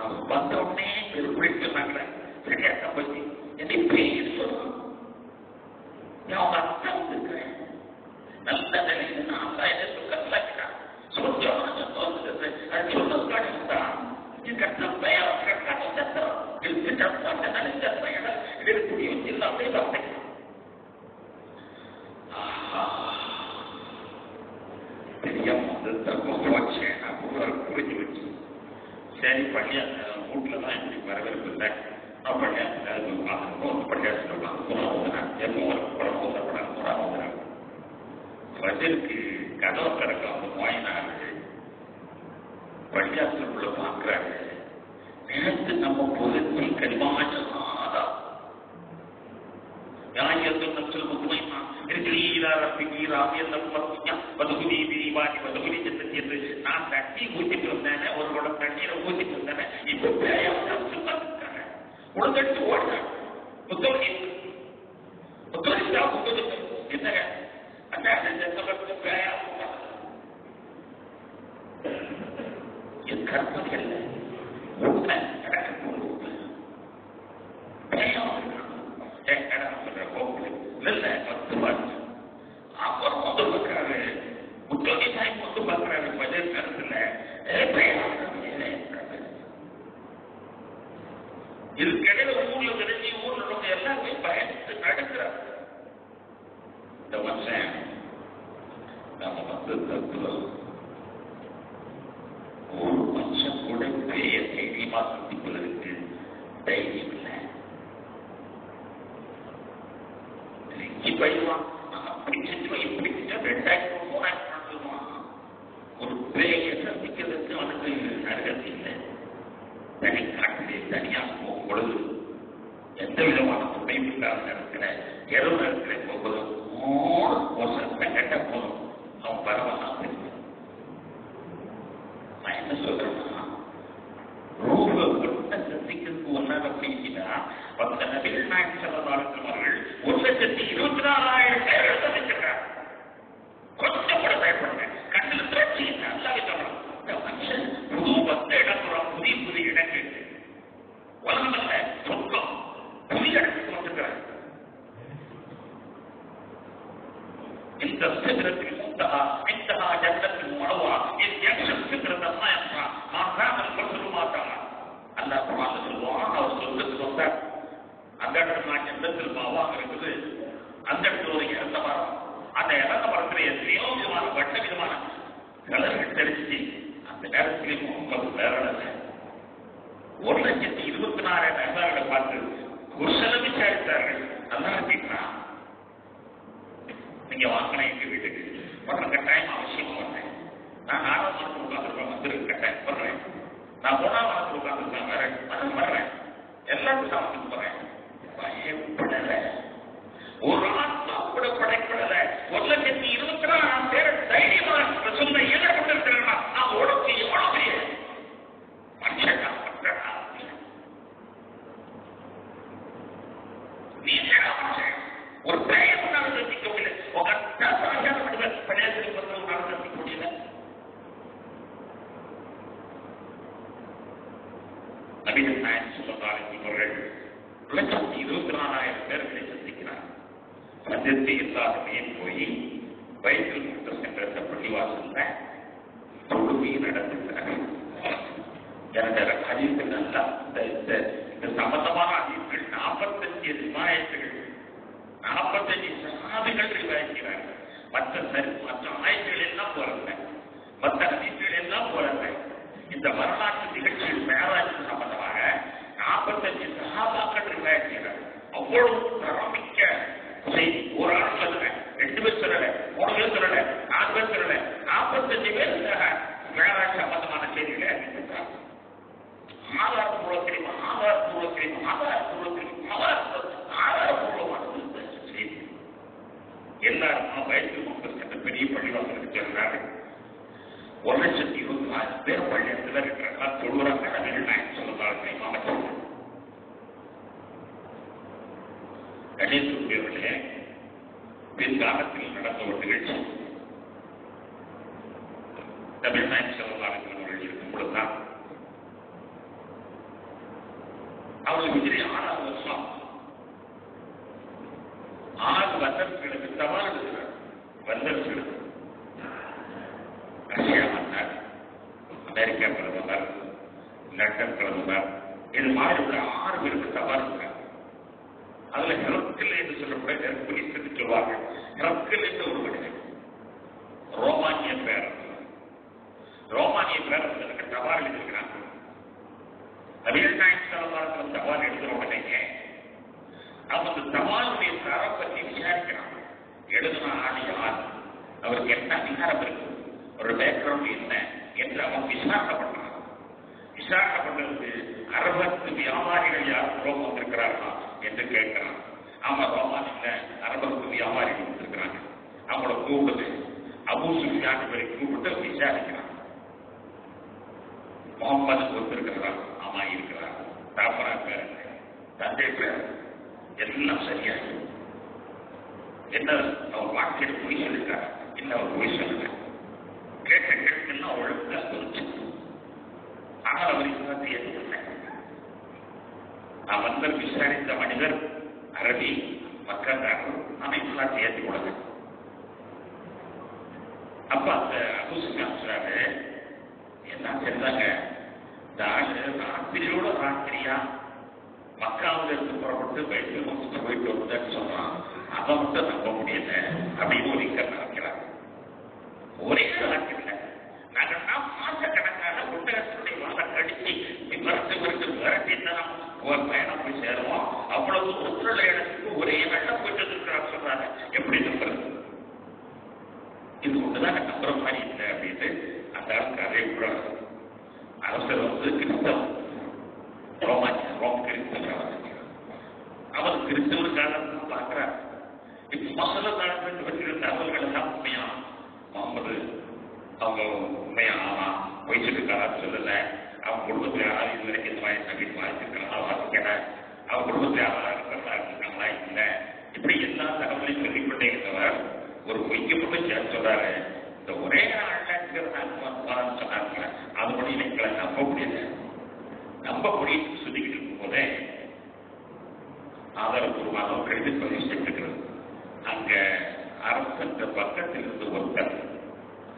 அவன் வந்த உடனே பெருப்பிடிக்க மாட்டேன். சரியா தம்பி என்னை பேர் சொல்லணும், நான் அவங்க அர்த்தம் வந்திருக்கிறேன். நல்ல நிலையில நான் என்ன கல்லாக்கிட்டான் சொல்லுறது அது சொல்றதுக்காக இருந்தான். இது கட்டம் பயம் கட்டான சத்தம் இது கட்டான நினைச்ச பயணம் இருக்கக்கூடிய எல்லாமே வார்த்தை தெரியாம வந்து தப்பு போச்சு புரிஞ்சு வச்சு சரி பள்ளியா வீட்டுல தான் எப்படி வரவேற்பு இல்லை நான் பள்ளியாசத்தில் பார்க்கணும் பள்ளியாசத்தில் பார்க்கணும் எப்போ ஒரு படம் ஊசப்படாது புறாம வந்துடுறாங்க பஜருக்கு கதவை திறக்க அவங்க நோயினாரு பள்ளியாசலுக்குள்ள பார்க்கிறாங்க நேற்று நம்ம பொருத்தி கரிமாச்சா யாயத்தும் நம்சல் முத்துமைமா இருக்கிறீரா ரப்பிகீரா எல்லாம் பத்தியா பதுகுதி விரிவாடி பதுகுதி செத்து என்று நான் தண்ணி ஊத்திட்டு வந்தேன் ஒரு குடம் தண்ணீரை ஊத்திட்டு வந்தேன் இப்போ பேயாங்க உடனடிச்சு ஓடுறேன் புத்தகி புத்தகிட்டா புத்தகி என்னங்க அந்த செத்தவருக்கு பேயா என் கற்பனை உண்மை நடக்க பேயா அப்புறம் வந்து பார்க்கிறாரு முத்தோகி சாய் வந்து பார்க்கிறாரு பஜர் நேரத்துல இதுக்கிடையில ஊர்ல தெரிஞ்சு ஊர்ல ரொம்ப எல்லாருமே பயந்து நடக்கிறார் இந்த மனுஷன் நம்ம வந்து தத்துவம் ஒரு மனுஷன் கூட பெரிய தைரியமா சந்திப்பதற்கு தைரியம் இல்லை பயிலுவான் அப்படி செஞ்சுவான் இப்படி செஞ்சா 2000 3000 ஒரு பேய சந்திக்கிறதுக்கு அவனுக்கு நரகத்து இல்லை தனி காட்டிலே தனியாக போகும் பொழுது எந்த விதமான துணையும் இல்லாத நேரத்தில் இரவு நேரத்தில் போகும்போது ஒரு சத்தம் கட்ட போதும் அவன் பரவாயில்ல தெரியும் நான் என்ன சொல்றேன்னா ரூப ஒட்ட சந்திக்கிறதுக்கு ஒன்றாக பேசினா அந்த நபிகள் நாயகம் ஸல்லல்லாஹு அலைஹி வஸல்லம் அவர்கள் 1,24,000 பேரை சந்திச்சிருக்காங்க. கொஞ்சம் கூட பயப்படுங்க கண்ணில் திரட்சி நல்லாவே சொல்லலாம் இந்த மனுஷன் புது 10 இடப்புறம் புதிய புதிய இடங்கள் உலகமல்ல சொர்க்கம் புதிய இடத்துக்கு வந்திருக்கிறார். இந்த சித்திரத்தில் இந்தஹா ஜன்னத்துல் மஅவா யக்ஷப் சித்திரத்த மாயம்மா மாறாமல் சொல்லுமாட்டாங்க அல்லாஹ் குர்ஆன்ல சொல்லுவான் அவர் சொர்க்கத்துக்கு வந்தார் அந்த இடத்துல ஜன்னத்துல் மஅவா இருக்குது அந்த இடத்துல ஒரு இறந்த மரம் அந்த இறந்த மரத்துல எத்தனையோ விதமான வட்ட விதமான கலர்கள் தெரிஞ்சு அந்த நேரத்திலே முகமது வேறல 1,24,000 பார்த்து குசலம் விசாரித்தார்கள் நல்லா கேட்கிறான் நீங்க வாங்கின எங்க வீட்டுக்கு பண்ற கட்டாயம் அவசியமா வந்தேன் நான் 4வது மாதத்துக்கு உட்காந்துருக்கேன் வந்துருக்கு கட்டாயம் பண்றேன் நான் 3வது மாதத்துக்கு உட்காந்துருக்கேன் வர்றேன் எல்லாருக்கும் சாப்பிட்டு போறேன் பயப்படல ஒரு ஆத்மா கூட படைப்படல 1,24,000 பேரை தைரியமா சொன்ன ஈடுபட்டிருக்கிறேன்னா நான் உடம்பு எவ்வளவு பெரிய மனுஷன் நீ மனுஷன் ஒரு பெயர் சந்திக்க முடியல சந்திக்க முடியல நபிகள் நாயகம் ஸல்லல்லாஹு அலைஹி வஸல்லம் 1,24,000 பேர்களை சந்திக்கிறார். சந்தித்து எல்லாருமே போய் பைத்துல் முக்தஸ் என்ற பள்ளிவாசல்ல தொழுகை நடத்துகிறார்கள். இரண்டு ஹதீஸ்கள் அல்ல இந்த சம்பந்தமான ஹதீஸ்கள் 45 ரிவாயத்துகள் 45 சஹாபிகள் ரிவாயத்துகிறார்கள். மற்ற ஆயத்துகள் எல்லாம் போறதில்லை, மற்ற ஹதீஸ்கள் எல்லாம் போறதில்லை. இந்த வரலாற்று நிகழ்ச்சியில் மேராஜ் சம்பந்தமாக 45 சஹாபாக்கள் ரிவாயத்துகிறார்கள். அவ்வளவு தரமிக்க செய்தி. ஒரு ஆள் சொல்லல, 2 பேர் சொல்லல, 3 பேர் சொல்லல, 4 பேர் சொல்லல, 45 பேர் மேராஜ் சம்பந்தமான செய்திகளை அறிவித்தார்கள். எல்லாரும் பைத்துல் முக்தஸ் என்ற பெரிய பள்ளிவாசலுக்கு செல்கிறார்கள். 1,24,000 பேர் பள்ளியத்தில் இருக்கிறாங்க, தொழுகிறாங்க. நபிகள் நாயகம் ஸல்லல்லாஹு அலைஹி வஸல்லம் அமைச்சர்கள் கணேசனுடைய பின்காலத்தில் நடந்த ஒரு நிகழ்ச்சி. நபிகள் நாயகம் ஸல்லல்லாஹு அலைஹி வஸல்லம் அவர்கள் இருக்கும் பொழுதுதான் அவர்கள் ஹிஜ்ரி 6வது வருஷம் 6 வந்தர்களுக்கு சவால் இருக்கிறார். வந்தர்களுக்கு ரஷ்யா வந்தார், அமெரிக்கா பிரதமர், லண்டன் பிரதமர், இது மாதிரி 6 பேருக்கு சவால் இருக்கிறார். அதுல ஹெர்குல் என்று சொல்லக்கூடிய ஹெர்குலிஸ் என்று சொல்வார்கள். ஹெர்குல் என்ற ஒரு மனிதன் ரோமானிய பேரரசு. ரோமானிய பேரரசுக்கு சவால் எழுதியிருக்கிறாங்க. நபிகள் நாயகம் ஸல்லல்லாஹு அலைஹி வஸல்லம் சவால் எழுதுற உடனே அவங்க சவாலுடைய தரம் பற்றி விசாரிக்கிறாங்க. எழுதுன ஆள் யார், அவருக்கு என்ன அதிகாரம் இருக்கு, ஒரு பேக்ரவுண்ட் என்ன என்று அவங்க விசாரணை பண்றாங்க. விசாரணை பண்றது அரபத்து வியாபாரிகள் யார் ரோம் வந்திருக்கிறார்களா என்று கேட்கிறான். ஆமா, ரோமானில அரபத்து வியாபாரிகள் வந்திருக்கிறாங்க. அவங்கள கூப்பிடுது, அபூ சுஃபியான் இவரை கூப்பிட்டு விசாரிக்கிறான். முகம்மது வந்திருக்கிறார், ஆமா இருக்கிறார், தாப்பரா பேர், தந்தை பேர் எல்லாம் சரியா என்ன அவர் வார்த்தையில பொய் சொல்லிருக்காரு, என்ன அவர் பொய் சொல்லுங்க, கேட்ட கேட்கலாம் ஒழுங்கா சொல்லிச்சு. ஆனால் அவர் இஸ்லாத்தை ஏற்றுக்கொள்ள. நான் வந்த விசாரித்த மனிதர் அரபி மக்கள்காரர், நான் இஸ்லாத்தை ஏற்றுக்கொள்ள. அப்ப அந்த அபூ சுஃபியான் சொல்றாரு, என்ன செஞ்சாங்க, இந்த ஆளு ராத்திரியோட ராத்திரியா மக்காவில இருந்து புறப்பட்டு பைபிள் முகத்தை போயிட்டு வந்தான்னு சொல்றான். அதை மட்டும் நம்ப முடியல அப்படின்னு ஒரு இக்கர் நடக்கிறார். ஒரே ராத்திரில நாங்கள்லாம் மாசக்கணக்கான புத்தகத்தினுடைய வாழை கடிச்சு விரட்டி தான் ஒரு பயணம் போய் சேருவோம். அவ்வளவு உள்ள இடத்துக்கு ஒரே வெள்ளம் போயிட்டு இருக்கிறார் சொல்றாங்க. எப்படி நம்புறது? இது ஒண்ணுதான் நம்புற மாதிரி இல்லை அப்படின்னு அந்த ஆளுக்கு அதே கூடாது. அரசர் வந்து கிறிஸ்தவம், ரோம் கிறிஸ்தவர். அவர் கிறிஸ்தவருக்காக பார்க்கிறார். இப்ப மசல காலத்தில் வச்சிருந்த தகவல்கள் எல்லாம் உண்மையா, முகமது அவங்க உண்மையா ஆமா பொய் சொல்லிருக்காரா சொல்லல, அவங்க குடும்பத்தில் யாராவது இது வரைக்கும் இந்த மாதிரி நம்பிக்கை வாசிச்சிருக்காங்களா வாசிக்கல, அவங்க குடும்பத்தில் யாராவது இருக்கிறதா இருக்காங்களா இல்லை, இப்படி எல்லா தகவலையும் சொல்லிக்கொண்டே இருந்தவர் ஒரு பொய்க்கப்பட்டு சேர்த்து சொல்றாரு. இந்த ஒரே நாள் சொன்னாங்க, அது மட்டும் எங்களை நம்ப முடியல. நம்ப முடியும் சொல்லிக்கிட்டு இருக்கும் போதே ஆதாரபூர்வமாக கடித பதிவு செய்திருக்கிறது. அங்க அரசன் பக்கத்தில் இருந்து ஒருத்தர்,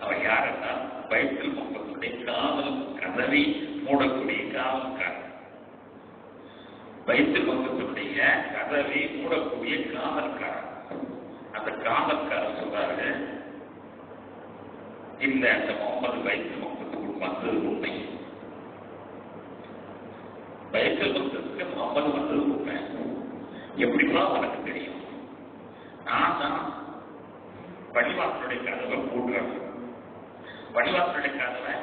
அவர் யாருன்னா பைபிள் முகத்துடைய காவல் கதவை மூடக்கூடிய காவல்காரர். பைபிள் முகத்துடைய கதவை மூடக்கூடிய காவல்காரர். அந்த காவல்காரர் சொல்றாரு, இல்ல அந்த முகமது பைபிள் முகத்துக்குள் வந்தது உண்மை, பைபிள் முகத்துக்கு முகமது வந்தது உண்மை. எப்படிமா உனக்கு தெரியும்? நான் தான் பள்ளிவாசலுடைய கதவை கூட்டுறேன், பள்ளிவாசலுடைய கதவை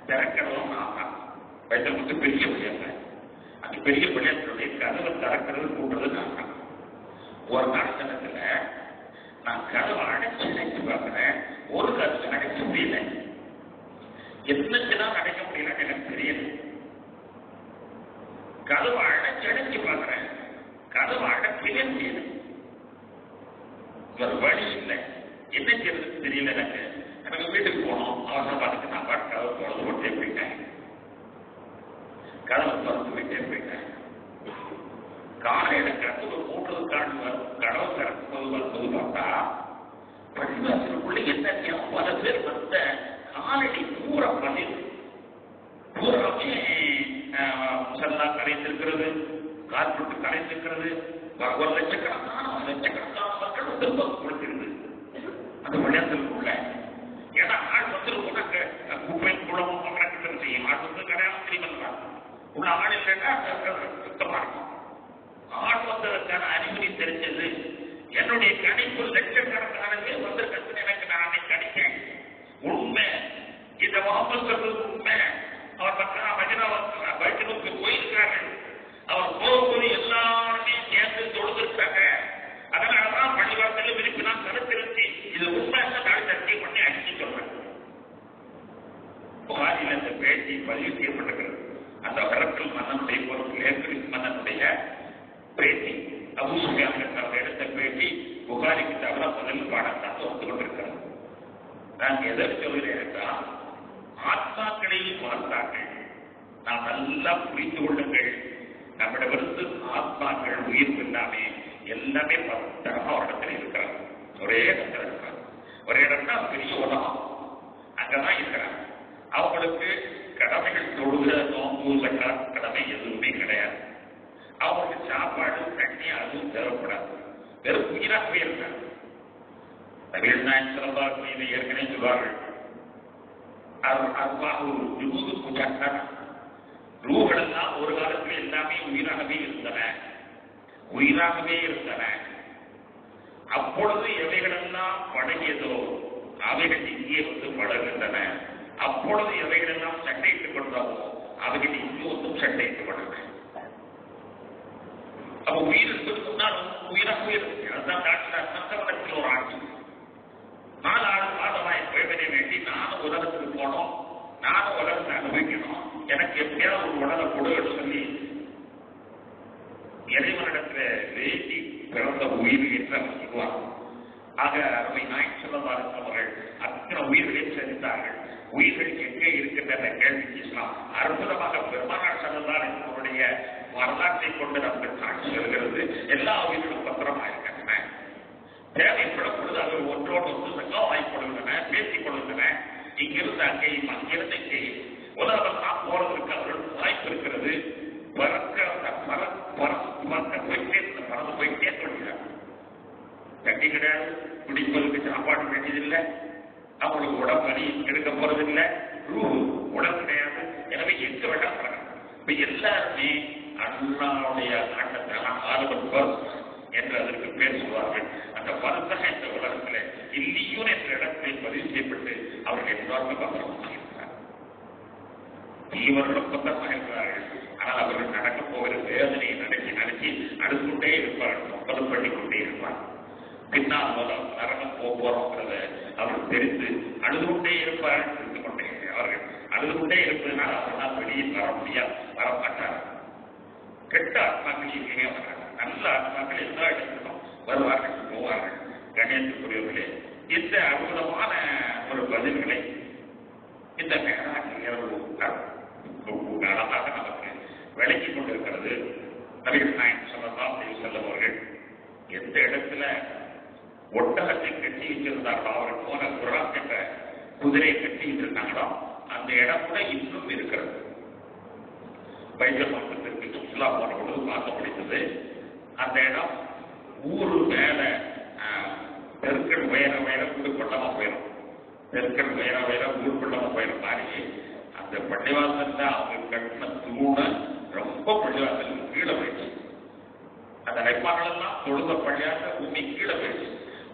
திறக்கிறதும் நான் தான். பைபிள் முகத்து பெரிய பள்ளியாங்க, அந்த பெரிய பள்ளியாசலுடைய கதவை திறக்கிறது கூட்டுறது நான் தான். ஒரு நாள் தினத்துல நான் கதவை அடைச்சு பார்க்கிறேன், ஒரு கதவை அடைக்க முடியல. என்னச்சுதான் அடைக்க முடியலன்னு எனக்கு தெரியல. கதவை அடைச்சு பார்க்கிறேன், கதவை அடைக்கவே முடியல. ஒரு வழி இல்லை, என்ன செய்யறதுக்கு தெரியல. எனக்கு வீட்டுக்கு போனோம், அவசரம் பார்த்துட்டு நான் பாட்டு கதவை திறந்து போட்டே போயிட்டேன். கதவை திறந்து போயிட்டே போயிட்டேன். காலையில கதவை மூன்றதுக்கான கடவை திறக்கும்போது வரும்போது பார்த்தா பள்ளிவாசலுக்குள்ள என்ன பல பேர் வந்த காலடி தூரம் பதில் பூராமே முசல்லா கரைந்திருக்கிறது, கார்பெட்டு கரைந்திருக்கிறது. ஒரு லட்சக்கணக்கான மக்கள் திரும்ப கொடுத்திருக்கு அந்த பள்ளியாசலுக்குள்ள. ஏன்னா ஆள் வந்துருக்கும், குப்பை குளமும் கணக்கு செய்யும். ஆள் வந்து கிடையாது தெரியுமா, உள்ள ஆள் இல்லைன்னா சுத்தமா இருக்கும். ஆள் வந்ததற்கான அறிகுறி தெரிஞ்சது. என்னுடைய கணிப்பு லட்சக்கணக்கான பேர் வந்திருக்கிறது எனக்கு நான் கணிப்பேன். உண்மை, இந்த முகமது சொல்றது உண்மை. அவர் பக்கா மஜினா பைபிளுக்கு போயிருக்காரு. அவர் போகும்போது எல்லாருமே சேர்ந்து தொழுதுருக்காங்க. அதனாலதான் பள்ளிவாசல விரும்பினா கருத்திருச்சு. இது உண்மை நான் சர்ச்சை பண்ணி அடிச்சு சொல்றேன். புகாரில் இந்த பேட்டி பதிவு செய்யப்பட்டிருக்கிறது. அந்த வரக்கல் மன்னனுடைய பொறுப்பு ஏற்கனவே மன்னனுடைய பேட்டி, அபூ சுஃபியான் எடுத்த பேட்டி புகாரிக்கு தவிர முதல் பாடத்தான் வந்து கொண்டிருக்கிறது. நான் எதை சொல்கிறேன் என்றால், ஆத்மாக்களையும் பார்த்தார்கள். நாம் நல்லா புரிந்து கொள்ளுங்கள், நம்மிடமிருந்து ஆத்மாக்கள் உயிர் இல்லாமே எல்லாமே பத்திரமா ஒரு இடத்துல இருக்கிறாங்க. ஒரே இடத்துல இருக்கிறாங்க. ஒரு இடம்னா பெரிய உலகம், அங்கதான் இருக்கிறாங்க. அவங்களுக்கு கடமைகள் தொழுகிற நோம்பு சக்கரம் கடமை எதுவுமே கிடையாது. அவங்களுக்கு சாப்பாடு தண்ணி அதுவும் தேவைப்படாது. வெறும் உயிராகவே இருக்காங்க. நபிகள் நாயகம் ஸல்லல்லாஹு அலைஹி வஸல்லம் ஏற்கனவே சொல்வார்கள், அர்வாஹு ஜுனூது முஜன்னதா, ரூஹெல்லாம் ஒரு காலத்தில் எல்லாமே உயிராகவே இருந்தன. அப்பொழுது எவைகளெல்லாம் பழகியதோ அவைகள் இங்கே வந்து பழகின்றன. அப்பொழுது எவைகளெல்லாம் சண்டையிட்டுக் கொண்டதோ அவைகள் இங்கே வந்து சண்டையிட்டுக் கொண்டன. அப்ப உயிர் என்பது முன்னால் உயிராக இருக்கு. அதுதான் டாக்டர் சந்தவனத்தில் ஒரு ஆட்சி 4 மாதமாய் குறைவதை வேண்டி நானும் உலகத்துக்கு போனோம், நானும் உலகத்தை அனுபவிக்கணும், எனக்கு எப்படியாவது ஒரு உடலை கொடுன்னு சொல்லி இறைவனிடத்தில் வேண்டி பிறந்த உயிர் என்று அவர் சொல்வார். ஆக அருமை நாயகம் ஸல்லல்லாஹு அலைஹி வஸல்லம் அவர்கள் அத்தனை உயிர்களை சேர்ந்தார்கள். உயிர்கள் எங்கே இருக்கின்ற கேள்விக்கு இஸ்லாம் அற்புதமாக பெருமானார் ஸல்லல்லாஹு அலைஹி வஸல்லம் அவருடைய வரலாற்றை கொண்டு நமக்கு காட்சி வருகிறது. எல்லா உயிர்களும் பத்திரமாக இருக்கின்றன. தேவைப்படும் பொழுது அது ஒன்றோடு ஒன்று சங்கமாய்ப்படுகின்றன, பேசிக் கொள்கின்றன. இங்கிருந்து அங்கேயும் அங்கிருந்து இங்கேயும் உலகெல்லாம் போறதற்கு அவர்களுக்கு வாய்ப்பு இருக்கிறது. பறந்து போயிட்டே சொல்கிறார். தண்ணி கிடையாது, குடிப்பதற்கு சாப்பாடு வேண்டியதில்லை, அவங்களுக்கு உடம்பு எடுக்க போறதில்லை, உடல் கிடையாது. எனவே எங்க வேண்டாம் பறக்கணும். இப்ப எல்லாருமே அல்லாவுடைய நாட்டத்தான ஆர்வம் பருத்தம் என்று அதற்கு பேர் சொல்வார்கள். அந்த பருத்தக இந்த உலகத்தில் இல்லியூன் என்ற இடத்தில் பதிவு செய்யப்பட்டு அவர்கள் எல்லாருமே பத்திரமாக இருக்கிறார். இவர்களும் பத்திரமாக இருக்கிறார்கள். ஆனால் அவர்கள் நடக்க போகிற வேதனையை நடத்தி அழுதுகொண்டே இருப்பார்கள், ஒப்பதம் பண்ணிக்கொண்டே இருப்பார். பின்னால் மூலம் நரகம் போகிறோங்கிறத அவர்கள் தெரிந்து அழுதுகொண்டே இருப்பார்கள். தெரிந்து கொண்டே அவர்கள் அழுதுகொண்டே இருப்பதனால் அவர்களால் வெளியில் வரமாட்டார்கள். கெட்ட ஆத்மாக்கள் எங்கேயுமே வராங்க. நல்ல ஆத்மாக்கள் எல்லா இடத்திலும் வருவார்கள், போவார்கள். கணேசக்குரியவர்களே, இந்த அற்புதமான ஒரு பதில்களை இந்த அழகாக நமக்கு விளக்கிக் கொண்டிருக்கிறது. நபிகள் நாயகம் ஸல்லல்லாஹு அலைஹி வஸல்லம் அவர்கள் எந்த இடத்துல ஒட்டகத்தை கட்டி வச்சிருந்தார்களோ, அவர்கள் போன குரான் என்ற குதிரையை கட்டி வச்சிருந்தாங்களோ அந்த இடம் கூட இன்னும் இருக்கிறது. பைபிள் மக்களுக்கு சுற்றுலா போன பொழுது பார்க்க முடிந்தது. அந்த இடம் ஊரு மேல தெற்கல் உயர ஊர் பட்டமா போயிடும். தெற்கல் உயர ஊர் பட்டமா போயிடும் மாதிரி அந்த பள்ளிவாசல் அவங்க கட்டின தூண ரொம்ப பள்ளிவாசல் கீழே போயிடுச்சு. அந்த நெப்பாக்கள் எல்லாம் தொழுத பள்ளியாசல் பூமி கீழே போயிடுச்சு.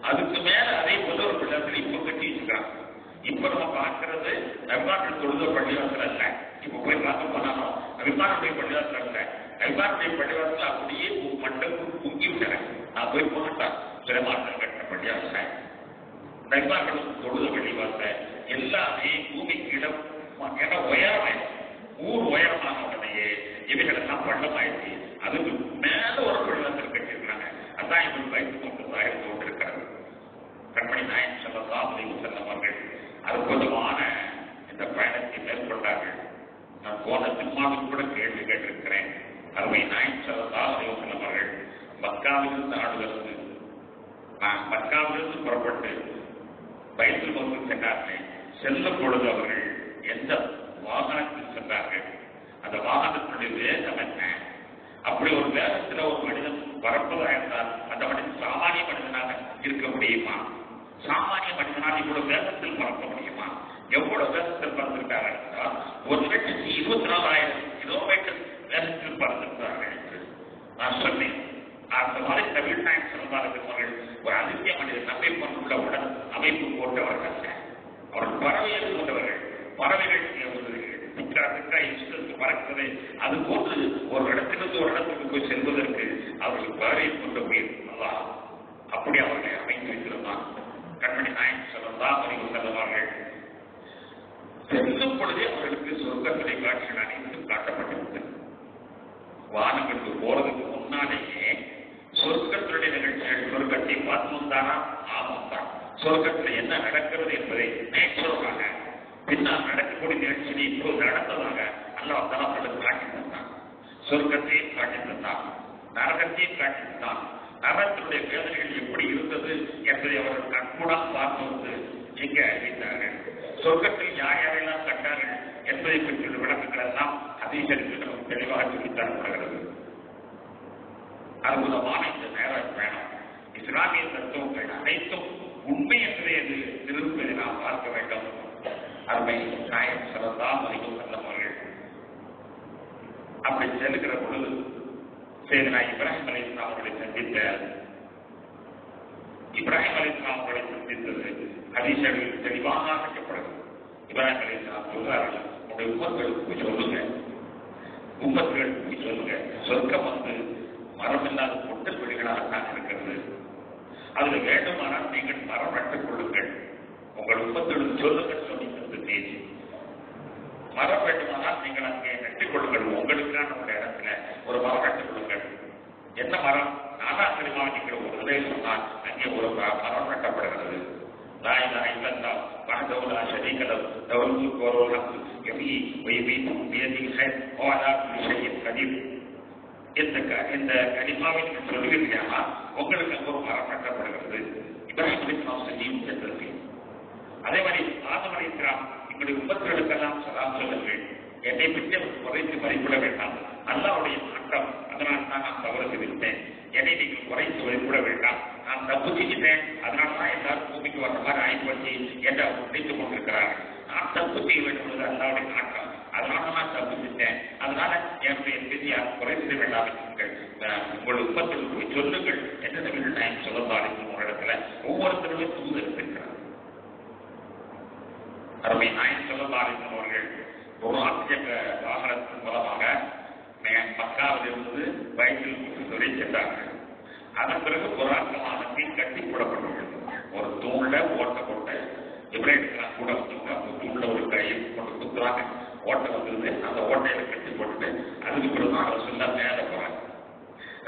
அதுக்கு மேல அதே போல ஒரு பள்ளிவாசல் இப்ப கட்டி வச்சுக்கிறாங்க. இப்ப நம்ம பார்க்கறது நெப்பாக்கள் தொழுத பள்ளிவாசல் அல்ல. இப்ப போய் பார்க்க போனாலும் நபிமாருடைய பள்ளிவாசல் அல்ல. நபிமாருடைய பள்ளிவாசல் அப்படியே மண்டபம் முங்கி விட்டாங்க. நான் போய் போனேன். பெருமாட்டம் கட்டின பள்ளிவாசல், நபிமார்களும் தொழுத பள்ளிவாசல் எல்லாமே பூமி கீழே உயரமாயிடுச்சு. ஊர் உயரமான உடனேயே இவைகள் எல்லாம் பள்ளமாயிடுச்சு. அதுக்கு மேல ஒரு பள்ளிவாசல் கட்டியிருக்கிறாங்க. அதான் இவர்கள் வைத்துக் கொண்டிருக்கிறது. கண்மணி நாயகம் ஸல்லல்லாஹு அலைஹி வஸல்லம் அவர்கள் அற்புதமான இந்த பயணத்தை மேற்கொண்டார்கள். நான் போன ஜும்மாவில் கூட கேள்வி கேட்டிருக்கிறேன். அருமை நாயகம் ஸல்லல்லாஹு அலைஹி வஸல்லம் அவர்கள் மக்காவிலிருந்து புறப்பட்டு பைத்துல் மக்தூஸ் சென்றார்கள். செல்லும் பொழுது அவர்கள் எந்த வாகனத்தில் சென்றார்கள், அந்த வாகனத்தினுடைய வேகம் என்ன? அப்படி ஒரு வேகத்தில் ஒரு மனிதன் பறப்பதாக இருந்தால் அந்த மனிதன் சாமானிய மனிதனாக இருக்க முடியுமா? சாமானிய மனிதனால் இவ்வளவு வேகத்தில் பறக்க முடியுமா? எவ்வளவு வேகத்தில் பறந்திருக்கார்கள் என்றால் 1,24,000 கிலோமீட்டர் வேகத்தில் பறந்திருக்கிறார்கள் என்று நான் சொன்னேன். அந்த மாதிரி நபிகள் நாயகம் ஸல்லல்லாஹு அலைஹி வஸல்லம் ஒரு அதிசய மனிதன் நம்மை கொண்டுள்ள உடல் அமைப்பு போட்டவர்கள். அவர்கள் பறவைகள் கொண்டவர்கள். பறவைகள் பறக்கிறது. அது போன்று ஒரு இடத்திலிருந்து ஒரு இடத்துக்கு போய் செல்வதற்கு அவர்கள் பறவை கொண்ட உயிர் அல்லாஹ் அப்படி அவர்களை அமைத்து வைத்திருந்தான். கண்மணி நாயகம் ஸல்லல்லாஹு அலைஹி வஸல்லம் அவர்கள் செல்லும் பொழுதே அவர்களுக்கு சொர்க்கத்திலே காட்சிகள் அனைத்தும் காட்டப்பட்டிருந்தது. வானங்களுக்கு போறதுக்கு முன்னாலேயே சொர்க்கத்தினுடைய நிகழ்ச்சிகள் சொர்க்கத்தை பார்த்தும் தானா ஆமாம் தான். சொர்க்கத்தில் என்ன நடக்கிறது என்பதை நேச்சுரலாக பின்னால் நடக்கக்கூடிய நிகழ்ச்சியை இப்போது நடந்ததாக அல்லாஹ் தஆலா அவர்களுக்கு காட்டி தந்தான். சொர்க்கத்தையும் காட்டி தந்தான், நரகத்தையும் காட்டி தந்தான். நரகத்தினுடைய வேதனைகள் எப்படி இருந்தது என்பதை அவர்கள் கண்கூடாக பார்த்து வந்து எங்கே அறிவித்தார்கள். சொர்க்கத்தில் யார் யாரெல்லாம் கண்டார்கள் என்பதை பற்றி விளக்கங்கள் எல்லாம் ஹதீஸிற்கு நமக்கு தெளிவாக சொல்லித் தரப்படுகிறது. அற்புதமான இந்த நேர பயணம் இஸ்லாமிய தத்துவங்கள் அனைத்தும் உண்மை என்பதை அது திருப்பதை நாம் பார்க்க வேண்டும். அருமை நாயகம் ஸல்லல்லாஹு அலைஹி வஸல்லம் அவர்கள் அப்படி செல்கிற பொழுது சையதுனா இப்ராஹிம் அலைஹிஸ்ஸலாம் அவர்களை சந்தித்த இப்ராஹிம் அலைஹிஸ்ஸலாம் அவர்களை சந்தித்தது ஹதீஸில் தெளிவாக அறிவிக்கப்படுகிறது. இப்ராஹிம் அலைஹிஸ்ஸலாம் சொல்றார்கள், உங்களுடைய உம்மத்துகளுக்கு சொல்லுங்க, உம்மத்துகளுக்கு சொல்லுங்க, சொர்க்கம் மரம் இல்லாத பொட்டல் வெளிகளாகத்தான் இருக்கிறது. அதுல வேண்டுமானால் நீங்கள் மரம் நட்டுக் கொள்ளுங்கள். உங்கள் உம்மத்துகளுக்கு சொல்லுங்கள் சொல்லி தந்த செய்தி. மரம் வேண்டுமானால் நீங்கள் அங்கே நட்டுக் கொள்ளுங்கள். உங்களுக்கான ஒரு இடத்துல ஒரு மரம் நட்டுக் கொள்ளுங்கள். என்ன மரம்? நாதாந்திரமாக நீங்கள் ஒரு நிலை சொன்னால் அங்கே ஒரு மரம் நட்டப்படுகிறது. லா இலாஹ இல்லல்லாஹ் வஹ்தஹு லா ஷரீக லஹு லஹுல் முல்கு வ லஹுல் ஹம்து யுஹ்யி வ யுமீத்து பியதிஹில் கைர் வ அலா குல்லி ஷைஇன் கதீர். இந்த கலிமாவை நீங்கள் சொல்லுவீர்களா, உங்களுக்கு அங்கே ஒரு மரம் நட்டப்படுகிறது. இப்ராஹிம் அலைஹிஸ்ஸலாம் செய்யும் சென்றது. அதே மாதிரி ஆதம் அலைஹிஸ்ஸலாம் இப்படி உம்மத்துகளுக்கெல்லாம் சலாம் சொல்லுங்கள், என்னை விட்டு குறைத்து மதிப்பிட வேண்டாம், அல்லாஹ்வுடைய நாட்டம், அதனால் தான் நான் தவறு செய்திருந்தேன், என்னை நீங்கள் குறைத்து மதிப்பிட வேண்டாம், நான் தப்பு செஞ்சுட்டேன், அதனால்தான் எல்லாரும் பூமிக்கு வர மாதிரி ஆய்வுபடுத்தி என்று அவர் நினைத்துக் கொண்டிருக்கிறார்கள். நான் தப்பு செய்ய வேண்டும் என்பது அல்லாஹ்வுடைய நாட்டம், அதனால நான் தப்பு செஞ்சேன், அதனால என்னுடைய மீது யாரும் குறை செய்ய வேண்டாம் என்றீர்கள். உங்கள் உம்மத்துக்கு சொல்லுங்கள் என்று நபிகள் நாயகம் ஸல்லல்லாஹு அலைஹி வஸல்லம் ஒரு இடத்துல ஒவ்வொருத்தருமே தூதர் இருக்கிறார். அருமை நாயகம் ஸல்லல்லாஹு அலைஹி வஸல்லம் அவர்கள் வாகனத்தின் மூலமாக மக்காவிலிருந்து பைத்துல் முக்தஸ் வரை சென்றார்கள். அதன் பிறகு புராத்தமானத்தில் கட்டி போடப்பட்டுள்ளது. ஒரு தூண்ல ஓட்ட போட்டு இப்ராஹிம் கூட வந்தவங்க அந்த தூண்ல ஒரு கையை போட்டு குத்துறாங்க, ஓட்டை வந்தது, அந்த ஓட்டையில கட்டி போட்டுட்டு அதுக்கு பிறகுதான் ரசூல்லா மேலே போறாங்க.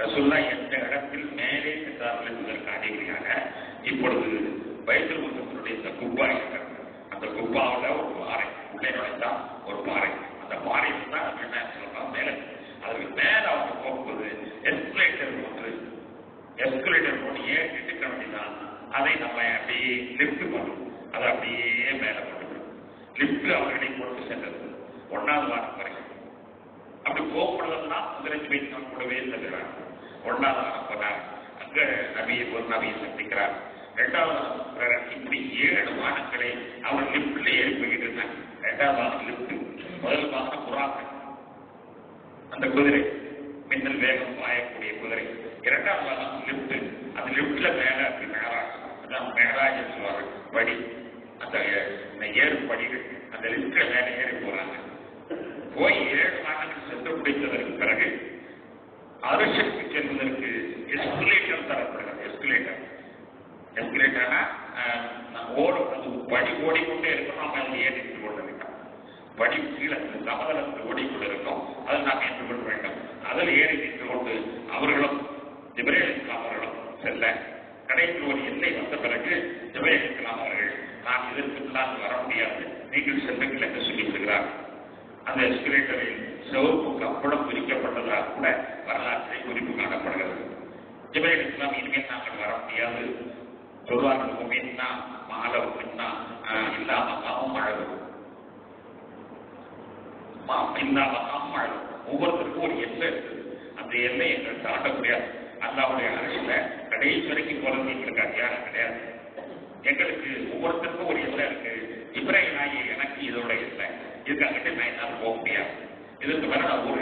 ரசூல்லா எந்த இடத்தில் மேலே சென்றார்கள் என்பதற்கு அறிகுறியாக இப்பொழுது பைத்துல் முக்தஸுடைய இந்த குப்பா இருக்கிறது. அந்த குப்பாவில் ஒரு பாறை உள்ளே நுழைந்தா ஒரு பாறை, அந்த பாறையில் தான் என்ன சொல்லலாம் மேலே. அதுக்கு மேல அவங்க போகும்போது எஸ்கலேட்டர் போட்டு ஏற்றிட்டு வேண்டிதான் அதை நம்ம அப்படியே லிப்ட் பண்ணும், அதை அப்படியே மேல கொண்டு லிப்ட் அவர்களை கொண்டு சென்றது 1வது வாரம் வரைக்கும். அப்படி போகப்படுவதுதான் முதலமைச்சர் வைத்து கூடவே செல்கிறார். 1வது வாரம் போனார், அங்க ஒரு நபியை சந்திக்கிறார். 2வது வாரம் இப்படி 7 வாரங்களை அவர் லிப்ட்ல ஏறி போய்கிட்டு இருந்தாங்க. 2வது வாரம் லிப்ட், முதல் வாரம் புறாக்கு அந்த குதிரை, மின்னல் வேகம் பாயக்கூடிய குதிரை. 2வது வாரம் லிப்ட், அந்த லிப்ட்ல மேல அப்படி மேராஜ், அதான் மேராஜ் சொல்லுவாங்க படி, அந்த ஏறு படிகள், அந்த லிப்ட்ல மேல ஏறி போறாங்க. போய் 7 வாரங்கள் சென்று பிடித்ததற்கு பிறகு அரிசக்தி செல்வதற்கு எஸ்கலேட்டர் தரப்படுகிறது. எஸ்கலேட்டர்னா ஓடும், அது படி ஓடிக்கொண்டே இருக்கும், நாம அதை ஏறிட்டு கொள்ள வேண்டும். படி கீழே சமதளத்தில் ஓடிக்கொண்டு இருக்கும், அதை நாம் ஏற்றுக்கொள்ள வேண்டும். அதில் ஏறி நின்று கொண்டு அவர்களும் ஜிப்ரீல் அலைஹிஸ்ஸலாம் அவர்களும் செல்ல கடைசியில் ஒரு எல்லை வந்த பிறகு ஜிப்ரீல் அலைஹிஸ்ஸலாம் அவர்கள், நான் இதற்குள்ளாக வர முடியாது, நீங்கள் செல்லுங்கள் என்று சொல்லிவிடுகிறார். அந்த எஸ்கலேட்டரில் சிவப்பு கப்படம் பிரிக்கப்பட்டதாக கூட வரலாற்றில் குறிப்பு காணப்படுகிறது. ஜிப்ரீல் அலைஹிஸ்ஸலாம் இனிமேல் நாங்கள் வர முடியாது சொல்வார்கள். உமீன்னா மாலவுன்னா இல்லாமக்காவும் அழகு, இல்லாமக்காவும் அழகு. ஒவ்வொருத்தருக்கும் ஒரு எல்லை இருக்குது, அந்த எல்லை எங்களுக்கு தாண்ட முடியாது. அல்லாஹ்வுடைய அரசுல கடைசி வரைக்கும் போறது எங்களுக்கு அதிகாரம் கிடையாது. எங்களுக்கு ஒவ்வொருத்தருக்கும் ஒரு எல்லை இருக்கு. இப்ராஹிம் நாயகி எனக்கு இதோட எல்லை, இதுக்காகிட்ட நான் என்னால் போக முடியாது. இதுக்கு மேல நான் ஒரு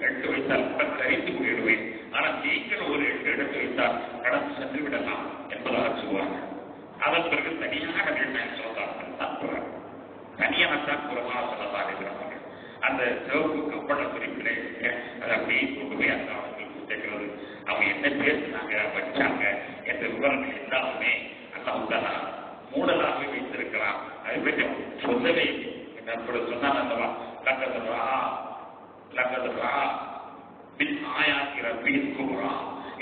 8 வைத்தால் கூட கரைத்து போயிடுவேன். ஆனால் நீங்கள் ஒரு 8 எடுத்து வைத்தால் கடந்து சென்று விடலாம் என்பதாக சொல்லுவாங்க. அதன் பிறகு தனியாக சொல்லலாம் போறாங்க, தனியாகத்தான் புறமாக சொல்லலாம் இருக்கிறாங்க. அந்த சிவப்பு கப்பட குறிப்பிலே அதை அப்படியே கொண்டு போய் அந்த அவங்களுக்கு சேர்க்கிறது. அவங்க என்ன பேசினாங்க வச்சாங்க என்ற விவரங்கள் எல்லாமே அல்லாஹ் மூடலாகவே வைத்திருக்கிறான். அதை பற்றி சொல்லவே சொன்னாங்க அல்லவா,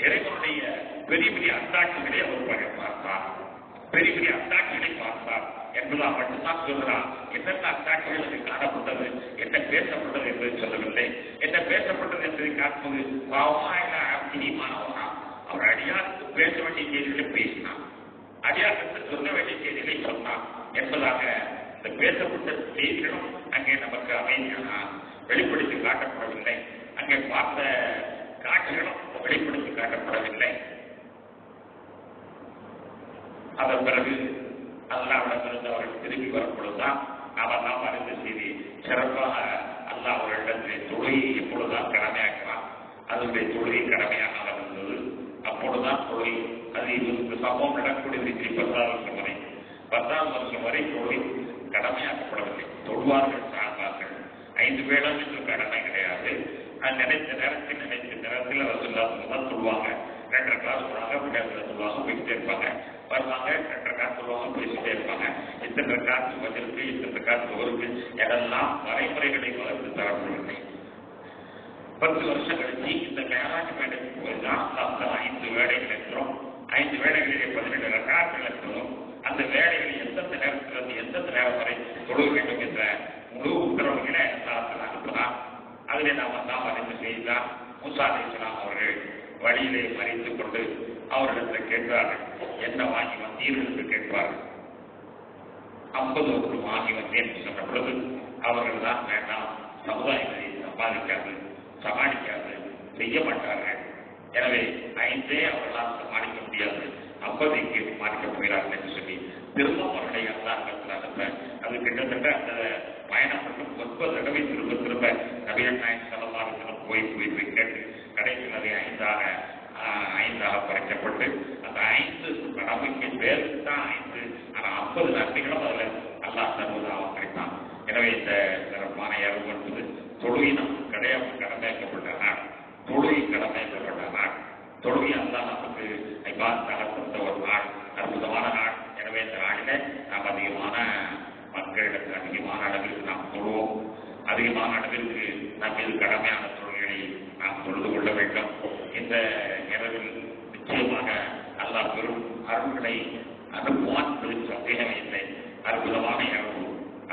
இறைவனுடைய பெரிய பெரிய அத்தாட்சிகளை அவர் பார்த்தார், பெரிய பெரிய அத்தாட்சிகளை பார்த்தார் என்பதா மட்டும்தான் சொல்கிறார். என்னென்ன அத்தாட்சிகள் காணப்பட்டது, என்ன பேசப்பட்டது என்பதை சொல்லவில்லை. என்ன பேசப்பட்டது என்பதை காட்டுவது அவர் அடியாருக்கு பேச வேண்டிய செய்திகளை பேசினார், அடியாருக்கு சொல்ல வேண்டிய செய்திகளை சொன்னார் என்பதாக இந்த பேசப்பட்ட செய்திகளும் அங்கே நமக்கு அமைதியான வெளிப்படுத்தி காட்டப்படவில்லை. அங்கே பார்த்த காட்சிகளும் வெளிப்படுத்தி காட்டப்படவில்லை. அதன் பிறகு அல்லாவிடமிருந்து அவர்கள் திரும்பி வரும்பொழுதுதான் அவெல்லாம் அறிந்த செய்தி சிறப்பாக அல்லாஹ் அவர்களிடத்திலே தொழுகை எப்பொழுதுதான் கடமையாக்கிறான். அதனுடைய தொழுகை கடமையாக இருந்தது. அப்பொழுதுதான் தொழுகை அது இந்த சம்பவம் நடக்கக்கூடிய 10வது வருஷம் வரை தொழுகை கடமையாக்கப்படவில்லை. தொழுவார்கள் சார்பார்கள் 5 வேளம் என்று கடமை கிடையாது. நினைத்த நேரத்தில் ரசூலுல்லாஹ் சொல்லுவாங்க. 2 கிளாஸ் போனாங்க, பிள்ளைகளை சொல்லுவாங்க, போயிட்டே இருப்பாங்க, வருவாங்க, 2 காசு சொல்லுவாங்க, பேசிட்டே இருப்பாங்க. இத்தனை காசு வந்திருக்கு, இத்தனை காசு ஒருக்கு, இதெல்லாம் வரைமுறைகளை வளர்த்து தரப்படவில்லை. 10 வருஷம் கழிச்சு இந்த மேலாஜ் வேலைக்கு போய்தான் 5 வேலைகள் இருக்கிறோம். 5 வேலைகளிலே 17 ரக்காத்துகள் இருக்கிறோம். அந்த வேலைகளை எந்தெந்த நேரத்தில் எந்தெந்த நேரம் வரை தொழுக வேண்டும் என்ற முழு உத்தரவுகளை அனுப்புகிறார். அதிலே நாம் அறிந்து செய்தார். மூசா அலைஹிஸ்ஸலாம் அவர்கள் வழியிலே மறைத்துக் கொண்டு அவர்களிடத்தில் கேட்கிறார்கள், என்ன வாங்கி வந்தீர்கள் என்று கேட்பார்கள். 50 ஒன்று வாங்கி வந்தேன் சொன்ன பொழுது அவர்கள் தான் வேண்டாம், சமுதாயத்தை சமாளிக்காது, செய்ய மாட்டார்கள். எனவே 5 அவர்களால் சமாளிக்க முடியாது, 50 சமாளிக்க போகிறார்கள் என்று சொல்லி திரும்ப அவர்களை அல்லாஹ் அது கிட்டத்தட்ட அந்த பயணம் மட்டும் 9 தடவை திரும்ப திரும்ப நபிகள் நாயகம் ஸல்லல்லாஹு அலைஹி வஸல்லம் போய் கேட்டு கடைசியில் அதை 5ஆக குறைக்கப்பட்டு அந்த 5 கடமைக்கு பேருக்கு தான் 5, ஆனால் 50 நன்மைகளும் அதில் அல்லாஹ் தருவதாக கிடைத்தான். எனவே இந்த சிறப்பான இரவு என்பது தொழுகை நமக்கு கடமையாக்கப்பட்ட நாள். தொழுகை கடமையாக்கப்பட்ட நாள். தொழுகை அல்லாஹ் நமக்கு இபாதத்தாக கொடுத்த ஒரு நாள், அற்புதமான நாள். எனவே இந்த நாளில் நாம் அதிகமான மக்களிடத்தில் அதிகமான அளவிற்கு நாம் தொழுவோம். அதிகமான அளவிற்கு நாம் இது கடமையான தொழுகைகளை நாம் தொழுது கொள்ள வேண்டும். இந்த இரவில் நிச்சயமாக அல்லாஹ் பெரும் அருள்களை அனுப்புவான் என்பதில் சந்தேகமே இல்லை. அற்புதமான இரவு.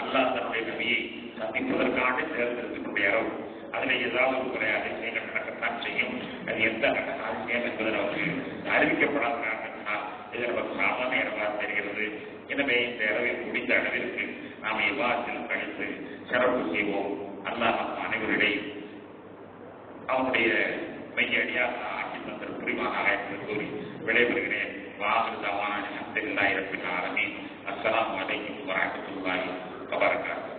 அல்லாஹ் தன்னுடைய நபியை சந்திப்பதற்காக தேர்ந்தெடுத்துக்கூடிய இரவு. அதில் ஏதாவது ஒரு குறை அதிசயங்கள் நடக்கத்தான் செய்யும். அது எந்த அதிசயம் என்பது நமக்கு அறிவிக்கப்படாத காரணத்தினால் இது நமக்கு சாதாரண இரவாக தெரிகிறது. எனவே இந்த இரவை முடிந்த அளவிற்கு நாம் இபாதத்தில் கழித்து சிறப்பு செய்வோம். அல்லாஹ் நம் அனைவரிடையே அவனுடைய மெய்யடியாக ஆட்சி தந்திர புரிவானாக என்று கூறி விடைபெறுகிறேன். வாஹிருதவான அல்ஹம்துலில்லாஹி ரப்பில் ஆலமீன். அஸ்ஸலாமு அலைக்கும் வரஹ்மத்துல்லாஹி வபரகாத்துஹு.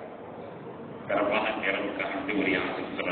சிறப்பான இரவுக்கு நன்றி உரையாக சொல்ல